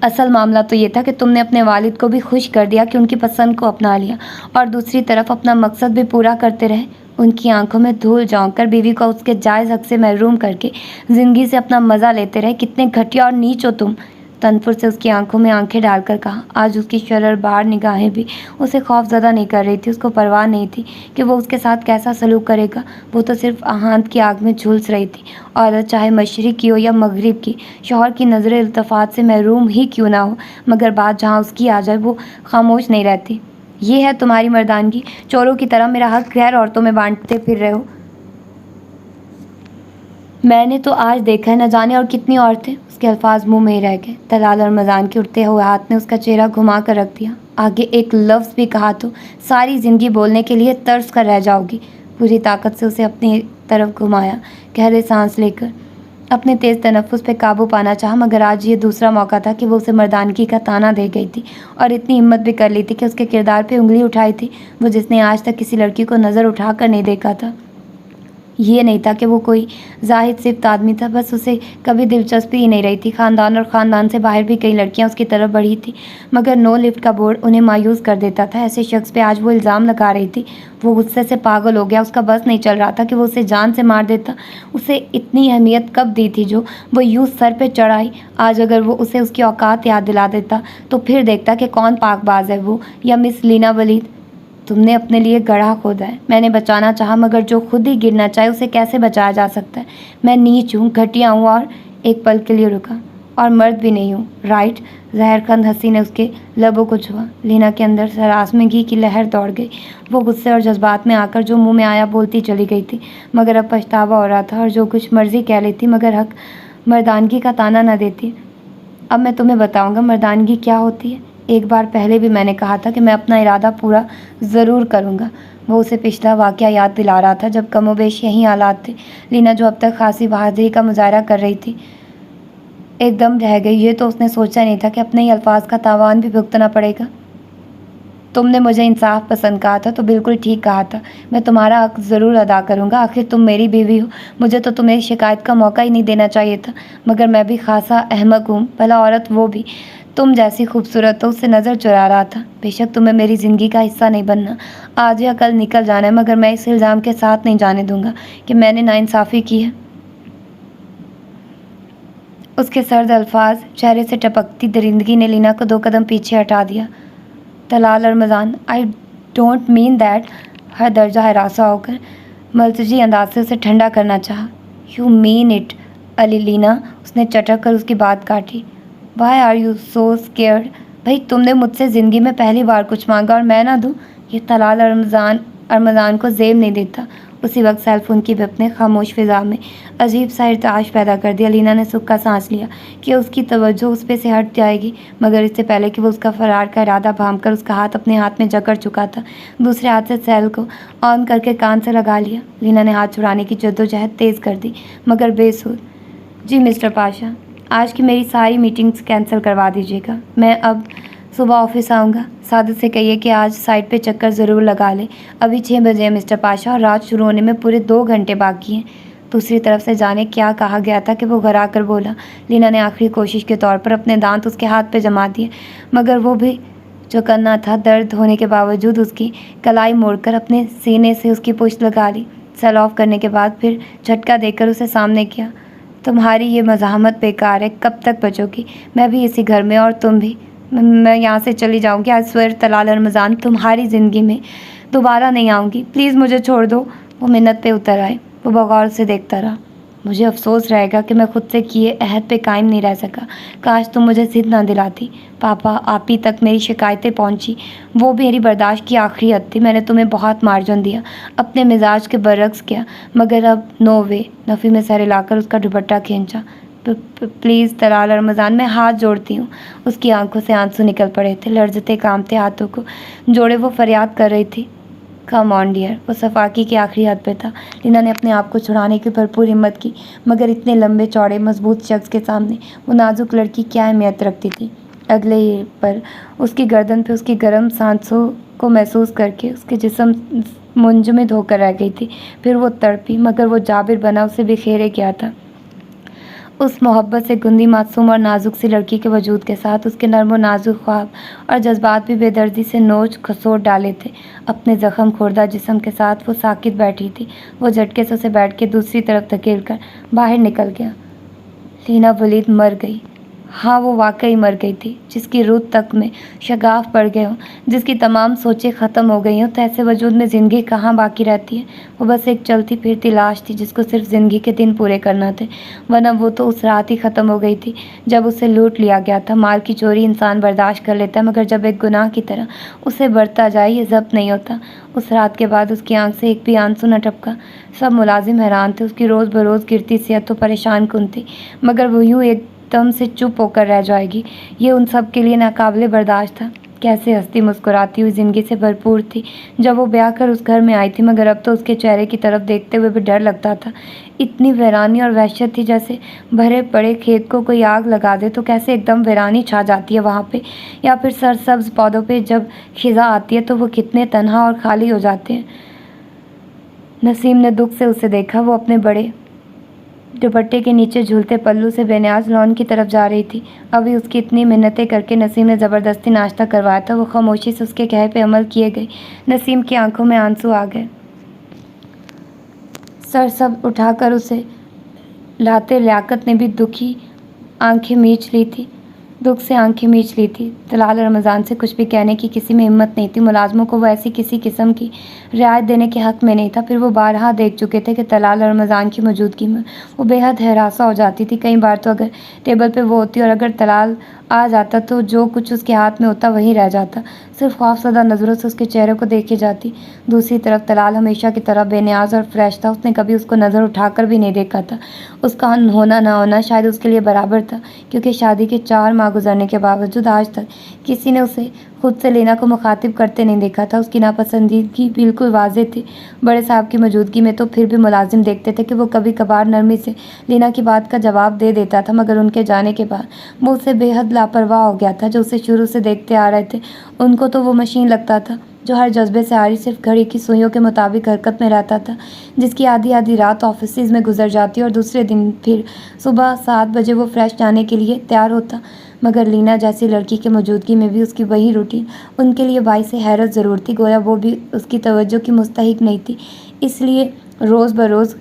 اصل معاملہ تو یہ تھا کہ تم نے اپنے والد کو بھی خوش کر دیا کہ ان کی پسند کو اپنا لیا، اور دوسری طرف اپنا مقصد بھی پورا کرتے رہے۔ ان کی آنکھوں میں دھول جھونک کر بیوی کو اس کے جائز حق سے محروم کر کے زندگی سے اپنا مزہ لیتے رہے۔ کتنے گھٹیا اور نیچ ہو تم! تنفر سے اس کی آنکھوں میں آنکھیں ڈال کر کہا۔ آج اس کی شرر بار نگاہیں بھی اسے خوف زدہ نہیں کر رہی تھی۔ اس کو پرواہ نہیں تھی کہ وہ اس کے ساتھ کیسا سلوک کرے گا، وہ تو صرف آہات کی آگ میں جھلس رہی تھی۔ عورت چاہے مشرق کی ہو یا مغرب کی، شوہر کی نظر التفات سے محروم ہی کیوں نہ ہو، مگر بات جہاں اس کی آ جائے وہ خاموش نہیں رہتی۔ یہ ہے تمہاری مردانگی؟ چوروں کی طرح میرا حق غیر عورتوں میں بانٹتے پھر رہے ہو۔ میں نے تو آج دیکھا ہے، نہ جانے اور کتنی عورتیں۔ اس کے الفاظ منہ میں ہی رہ گئے۔ طلال رمضان کے اٹھتے ہوئے ہاتھ نے اس کا چہرہ گھما کر رکھ دیا۔ آگے ایک لفظ بھی کہا تو ساری زندگی بولنے کے لیے ترس کر رہ جاؤ گی۔ پوری طاقت سے اسے اپنی طرف گھمایا، گہرے سانس لے کر اپنے تیز تنفس پہ قابو پانا چاہا، مگر آج یہ دوسرا موقع تھا کہ وہ اسے مردانگی کا تانا دے گئی تھی، اور اتنی ہمت بھی کر لی تھی کہ اس کے کردار پہ انگلی اٹھائی تھی، وہ جس نے آج تک کسی لڑکی کو نظر اٹھا کر نہیں دیکھا تھا۔ یہ نہیں تھا کہ وہ کوئی زاہد صفت آدمی تھا، بس اسے کبھی دلچسپی ہی نہیں رہی تھی۔ خاندان اور خاندان سے باہر بھی کئی لڑکیاں اس کی طرف بڑھی تھیں، مگر نو لفٹ کا بورڈ انہیں مایوس کر دیتا تھا۔ ایسے شخص پہ آج وہ الزام لگا رہی تھی۔ وہ غصے سے پاگل ہو گیا، اس کا بس نہیں چل رہا تھا کہ وہ اسے جان سے مار دیتا۔ اسے اتنی اہمیت کب دی تھی جو وہ یوں سر پہ چڑھائی؟ آج اگر وہ اسے اس کی اوقات یاد دلا دیتا تو پھر دیکھتا کہ کون پاک باز ہے، وہ یا مس لینا ولید۔ تم نے اپنے لیے گڑھا کھودا ہے۔ میں نے بچانا چاہا، مگر جو خود ہی گرنا چاہے اسے کیسے بچایا جا سکتا ہے؟ میں نیچ ہوں، گھٹیا ہوں، اور ایک پل کے لیے رکا، اور مرد بھی نہیں ہوں، رائٹ؟ زہر خند ہنسی نے اس کے لبوں کو چھوا۔ لینا کے اندر سراسمگی کی لہر دوڑ گئی۔ وہ غصے اور جذبات میں آ کر جو منہ میں آیا بولتی چلی گئی تھی، مگر اب پچھتاوا ہو رہا تھا، اور جو کچھ مرضی کہہ لیتی مگر حق مردانگی کا تانا نہ دیتی۔ اب میں تمہیں بتاؤں گا مردانگی کیا ہوتی ہے۔ ایک بار پہلے بھی میں نے کہا تھا کہ میں اپنا ارادہ پورا ضرور کروں گا۔ وہ اسے پچھلا واقعہ یاد دلا رہا تھا جب کم و بیش یہی حالات تھے۔ لینا جو اب تک خاصی بہادری کا مظاہرہ کر رہی تھی، ایک دم رہ گئی۔ یہ تو اس نے سوچا نہیں تھا کہ اپنے ہی الفاظ کا تاوان بھی بھگتنا پڑے گا۔ تم نے مجھے انصاف پسند کہا تھا تو بالکل ٹھیک کہا تھا۔ میں تمہارا حق ضرور ادا کروں گا، آخر تم میری بیوی ہو۔ مجھے تو تمہیں شکایت کا موقع ہی نہیں دینا چاہیے تھا، مگر میں بھی خاصا احمق ہوں۔ بھلا عورت وہ بھی تم جیسی خوبصورت ہو، اس سے نظر چرا رہا تھا۔ بے شک تمہیں میری زندگی کا حصہ نہیں بننا، آج یا کل نکل جانا ہے، مگر میں اس الزام کے ساتھ نہیں جانے دوں گا کہ میں نے ناانصافی کی ہے۔ اس کے سرد الفاظ چہرے سے ٹپکتی درندگی نے لینا کو 2 قدم پیچھے ہٹا دیا۔ طلال رمضان آئی ڈونٹ مین دیٹ. ہر درجہ ہراسہ ہو کر ملتجی انداز سے اسے ٹھنڈا کرنا چاہا. یو مین اٹ علی لینا. اس نے چٹک کر اس کی بات کاٹی. Why are you so scared? بھائی تم نے مجھ سے زندگی میں پہلی بار کچھ مانگا اور میں نہ دوں؟ یہ طلال رمضان کو زیب نہیں دیتا. اسی وقت سیل فون کی بپ نے خاموش فضا میں عجیب سا ارتعاش پیدا کر دیا. لینا نے سکھ کا سانس لیا کہ اس کی توجہ اس پہ سے ہٹ جائے گی، مگر اس سے پہلے کہ وہ اس کا فرار کا ارادہ بھانپ کر اس کا ہاتھ اپنے ہاتھ میں جکڑ چکا تھا، دوسرے ہاتھ سے سیل کو آن کر کے کان سے لگا لیا. لینا نے ہاتھ چھڑانے کی جدوجہد تیز کر دی مگر بے سود. جی مسٹر پاشا، آج کی میری ساری میٹنگز کینسل کروا دیجیے گا. میں اب صبح آفس آؤں گا. سعادت سے کہیے کہ آج سائٹ پہ چکر ضرور لگا لیں. ابھی 6 بجے ہیں مسٹر پاشا اور رات شروع ہونے میں پورے 2 گھنٹے باقی ہیں. دوسری طرف سے جانے کیا کہا گیا تھا کہ وہ گھرا کر بولا. لینا نے آخری کوشش کے طور پر اپنے دانت اس کے ہاتھ پہ جما دیے، مگر وہ بھی جو کرنا تھا درد ہونے کے باوجود اس کی کلائی موڑ کر اپنے سینے سے اس کی پشت لگا لی. سیل آف کرنے کے بعد پھر جھٹکا دے کر اسے سامنے کیا. تمہاری یہ مزاحمت بیکار ہے. کب تک بچو گی؟ میں بھی اسی گھر میں اور تم بھی. میں یہاں سے چلی جاؤں گی. آئی سویئر طلال رمضان تمہاری زندگی میں دوبارہ نہیں آؤں گی. پلیز مجھے چھوڑ دو. وہ منت پہ اتر آئے. وہ بغور سے دیکھتا رہا. مجھے افسوس رہے گا کہ میں خود سے کیے عہد پہ قائم نہیں رہ سکا. کاش تم مجھے ضد نہ دلاتی. پاپا آپ ہی تک میری شکایتیں پہنچی، وہ بھی میری برداشت کی آخری حد تھی. میں نے تمہیں بہت مارجن دیا، اپنے مزاج کے برعکس کیا، مگر اب نو وے. نفی میں سر ہلا کر اس کا دوپٹہ کھینچا. پلیز طلال رمضان، میں ہاتھ جوڑتی ہوں. اس کی آنکھوں سے آنسو نکل پڑے تھے. لرزتے کامتے ہاتھوں کو جوڑے وہ فریاد کر رہی تھی. کم آن ڈیئر. وہ صفاقی کی آخری حد پہ تھا. لینا نے اپنے آپ کو چھڑانے کی بھرپور ہمت کی، مگر اتنے لمبے چوڑے مضبوط شخص کے سامنے وہ نازک لڑکی کیا اہمیت رکھتی تھی. اگلے ہی پر اس کی گردن پہ اس کی گرم سانسوں کو محسوس کر کے اس کے جسم منجمد ہو کر رہ گئی تھی. پھر وہ تڑپی، مگر وہ جابر بنا اسے بکھیرے کیا تھا. اس محبت سے گندی معصوم اور نازک سی لڑکی کے وجود کے ساتھ اس کے نرم و نازک خواب اور جذبات بھی بے دردی سے نوچ کھسوٹ ڈالے تھے. اپنے زخم خوردہ جسم کے ساتھ وہ ساکت بیٹھی تھی. وہ جھٹکے سے اسے بیٹھ کے دوسری طرف دھکیل کر باہر نکل گیا. لینا ولید مر گئی. ہاں وہ واقعی مر گئی تھی. جس کی روح تک میں شگاف پڑ گئے ہوں، جس کی تمام سوچیں ختم ہو گئی ہوں، تو ایسے وجود میں زندگی کہاں باقی رہتی ہے؟ وہ بس ایک چلتی پھرتی لاش تھی جس کو صرف زندگی کے دن پورے کرنا تھے، ورنہ وہ تو اس رات ہی ختم ہو گئی تھی جب اسے لوٹ لیا گیا تھا. مال کی چوری انسان برداشت کر لیتا ہے، مگر جب ایک گناہ کی طرح اسے برتا جائے یہ ضبط نہیں ہوتا. اس رات کے بعد اس کی آنکھ سے ایک بھی آنسو نہ ٹپکا. سب ملازم حیران تھے. اس کی روز بروز گرتی صحت تو پریشان کن تھی، مگر وہ یوں ایک دم سے چپ ہو کر رہ جائے گی، یہ ان سب کے لیے ناقابل برداشت تھا. کیسے ہنستی مسکراتی ہوئی زندگی سے بھرپور تھی جب وہ بیاہ کر اس گھر میں آئی تھی، مگر اب تو اس کے چہرے کی طرف دیکھتے ہوئے بھی ڈر لگتا تھا. اتنی ویرانی اور وحشت تھی جیسے بھرے پڑے کھیت کو کوئی آگ لگا دے تو کیسے ایک دم ویرانی چھا جاتی ہے وہاں پہ، یا پھر سرسبز پودوں پہ جب خزاں آتی ہے تو وہ کتنے تنہا اور خالی ہو جاتے ہیں. نسیم نے دکھ سے اسے دیکھا. وہ اپنے بڑے دوپٹے کے نیچے جھولتے پلو سے بے نیاز لان کی طرف جا رہی تھی. ابھی اس کی اتنی منتیں کر کے نسیم نے زبردستی ناشتہ کروایا تھا. وہ خاموشی سے اس کے کہے پہ عمل کیے گئی. نسیم کی آنکھوں میں آنسو آ گئے. سر سب اٹھا کر اسے لاتے لیاقت نے بھی دکھی آنکھیں میچ لی تھی. دکھ سے آنکھیں میچ لی تھی. طلال رمضان سے کچھ بھی کہنے کی کسی میں ہمت نہیں تھی. ملازموں کو وہ ایسی کسی قسم کی رعایت دینے کے حق میں نہیں تھا. پھر وہ بارہا دیکھ چکے تھے کہ طلال رمضان کی موجودگی میں وہ بے حد ہراساں ہو جاتی تھی. کئی بار تو اگر ٹیبل پہ وہ ہوتی اور اگر طلال آ جاتا تو جو کچھ اس کے ہاتھ میں ہوتا وہی رہ جاتا. صرف خوفزدہ نظروں سے اس کے چہرے کو دیکھی جاتی. دوسری طرف طلال ہمیشہ کی طرح بے نیاز اور فریش تھا. اس نے کبھی اس کو نظر اٹھا کر بھی نہیں دیکھا تھا. اس کا ہونا نہ ہونا شاید اس کے لیے برابر تھا، کیونکہ شادی کے 4 ماہ گزرنے کے باوجود آج تک کسی نے اسے خود سے لینا کو مخاطب کرتے نہیں دیکھا تھا. اس کی ناپسندیدگی بالکل واضح تھی. بڑے صاحب کی موجودگی میں تو پھر بھی ملازم دیکھتے تھے کہ وہ کبھی کبھار نرمی سے لینا کی بات کا جواب دے دیتا تھا، مگر ان کے جانے کے بعد وہ اسے بے حد لاپرواہ ہو گیا تھا. جو اسے شروع سے دیکھتے آ رہے تھے ان کو تو وہ مشین لگتا تھا جو ہر جذبے سے آری صرف گھڑی کی سوئیوں کے مطابق حرکت میں رہتا تھا، جس کی آدھی آدھی رات آفیسز میں گزر جاتی اور دوسرے دن پھر صبح 7 بجے وہ فریش جانے کے لیے تیار ہوتا. مگر لینا جیسی لڑکی کی موجودگی میں بھی اس کی وہی روٹین ان کے لیے باعث حیرت ضرور تھی. گویا وہ بھی اس کی توجہ کی مستحق نہیں تھی، اس لیے روز بروز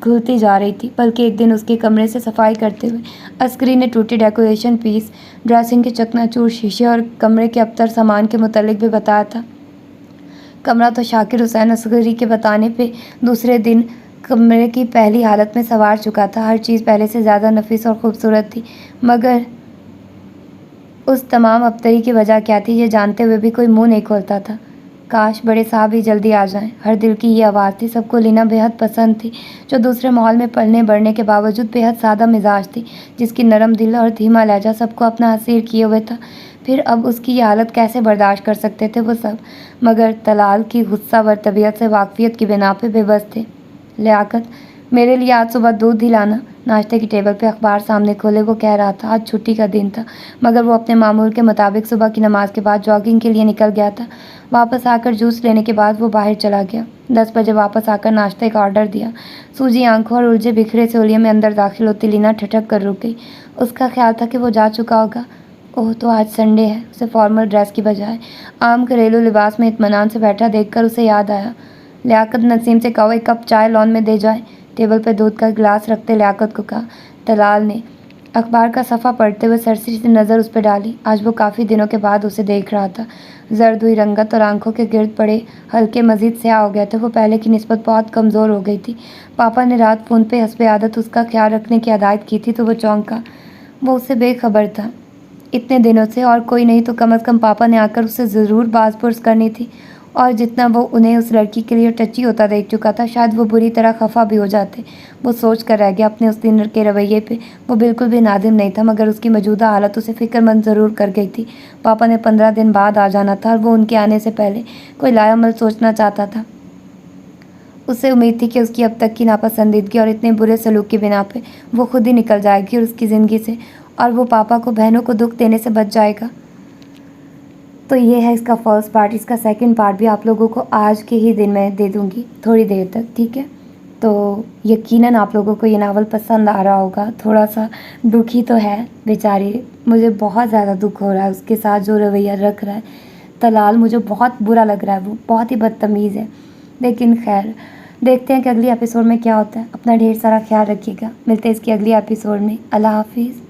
کھلتی جا رہی تھی، بلکہ ایک دن اس کے کمرے سے صفائی کرتے ہوئے عسکری نے ٹوٹے ڈیکوریشن پیس، ڈریسنگ کے چکنا چور شیشے اور کمرے کے ابتر سامان کے متعلق بھی بتایا تھا۔ کمرہ تو شاکر حسین عسکری کے بتانے پہ دوسرے دن کمرے کی پہلی حالت میں سنوار چکا تھا۔ ہر چیز پہلے سے زیادہ نفیس اور خوبصورت تھی، مگر اس تمام ابتری کی وجہ کیا تھی، یہ جانتے ہوئے بھی کوئی منہ نہیں کھولتا تھا۔ کاش بڑے صاحب ہی جلدی آ جائیں، ہر دل کی یہ آواز تھی۔ سب کو لینا بے حد پسند تھی، جو دوسرے ماحول میں پلنے بڑھنے کے باوجود بے حد سادہ مزاج تھی، جس کی نرم دل اور دھیما لہجہ سب کو اپنا اسیر کیے ہوئے تھا۔ پھر اب اس کی یہ حالت کیسے برداشت کر سکتے تھے وہ سب، مگر طلال کی غصہ ور طبیعت سے واقفیت کی بنا پہ بے بس تھے۔ لیاقت، میرے لیے آج صبح دودھ ہی لانا۔ ناشتے کی ٹیبل پہ اخبار سامنے کھولے وہ کہہ رہا تھا۔ آج چھٹی کا دن تھا، مگر وہ اپنے معمول کے مطابق صبح کی نماز کے بعد جاگنگ کے لیے نکل گیا تھا۔ واپس آ کر جوس لینے کے بعد وہ باہر چلا گیا۔ 10 بجے واپس آ کر ناشتے کا آرڈر دیا۔ سوجی آنکھوں اور الجھے بکھرے سولیے میں اندر داخل ہوتی لینا ٹھٹک کر رک گئی۔ اس کا خیال تھا کہ وہ جا چکا ہوگا۔ اوہ، تو آج سنڈے ہے۔ اسے فارمل ڈریس کی بجائے عام گھریلو لباس میں اطمینان سے بیٹھا دیکھ کر اسے یاد آیا۔ لیاقت نسیم سے کہو 1 کپ چائے لان میں دے جائے۔ ٹیبل پہ دودھ کا گلاس رکھتے لیاقت کو کہا۔ طلال نے اخبار کا صفحہ پڑھتے ہوئے سرسری سے نظر اس پہ ڈالی۔ آج وہ کافی دنوں کے بعد اسے دیکھ رہا تھا۔ زرد ہوئی رنگت اور آنکھوں کے گرد پڑے حلقے مزید سیاہ ہو گئے تھے۔ وہ پہلے کی نسبت بہت کمزور ہو گئی تھی۔ پاپا نے رات فون پہ حسب عادت اس کا خیال رکھنے کی ہدایت کی تھی تو وہ چونکا۔ وہ اس سے بے خبر تھا اتنے دنوں سے، اور کوئی نہیں تو کم از کم پاپا نے آ کر اسے ضرور باز پرس کرنی تھی۔ اور جتنا وہ انہیں اس لڑکی کے لیے ٹچی ہوتا دیکھ چکا تھا، شاید وہ بری طرح خفا بھی ہو جاتے۔ وہ سوچ کر رہ گیا اپنے اس دن کے رویے پہ۔ وہ بالکل بھی نادم نہیں تھا، مگر اس کی موجودہ حالت اسے فکر مند ضرور کر گئی تھی۔ پاپا نے 15 دن بعد آ جانا تھا اور وہ ان کے آنے سے پہلے کوئی لائعمل سوچنا چاہتا تھا۔ اسے امید تھی کہ اس کی اب تک کی ناپسندیدگی اور اتنے برے سلوک کی بنا پہ وہ خود ہی نکل جائے گی اور اس کی زندگی سے، اور وہ پاپا کو، بہنوں کو دکھ دینے سے بچ جائے گا۔ تو یہ ہے اس کا فرسٹ پارٹ۔ اس کا سیکنڈ پارٹ بھی آپ لوگوں کو آج کے ہی دن میں دے دوں گی، تھوڑی دیر تک، ٹھیک ہے؟ تو یقیناً آپ لوگوں کو یہ ناول پسند آ رہا ہوگا۔ تھوڑا سا دکھی تو ہے بیچاری، مجھے بہت زیادہ دکھ ہو رہا ہے اس کے ساتھ جو رویہ رکھ رہا ہے طلال۔ مجھے بہت برا لگ رہا ہے، وہ بہت ہی بدتمیز ہے۔ لیکن خیر، دیکھتے ہیں کہ اگلی ایپیسوڈ میں کیا ہوتا ہے۔ اپنا ڈھیر سارا خیال رکھیے گا۔ ملتے ہیں اس کی اگلی ایپیسوڈ میں۔ اللہ حافظ۔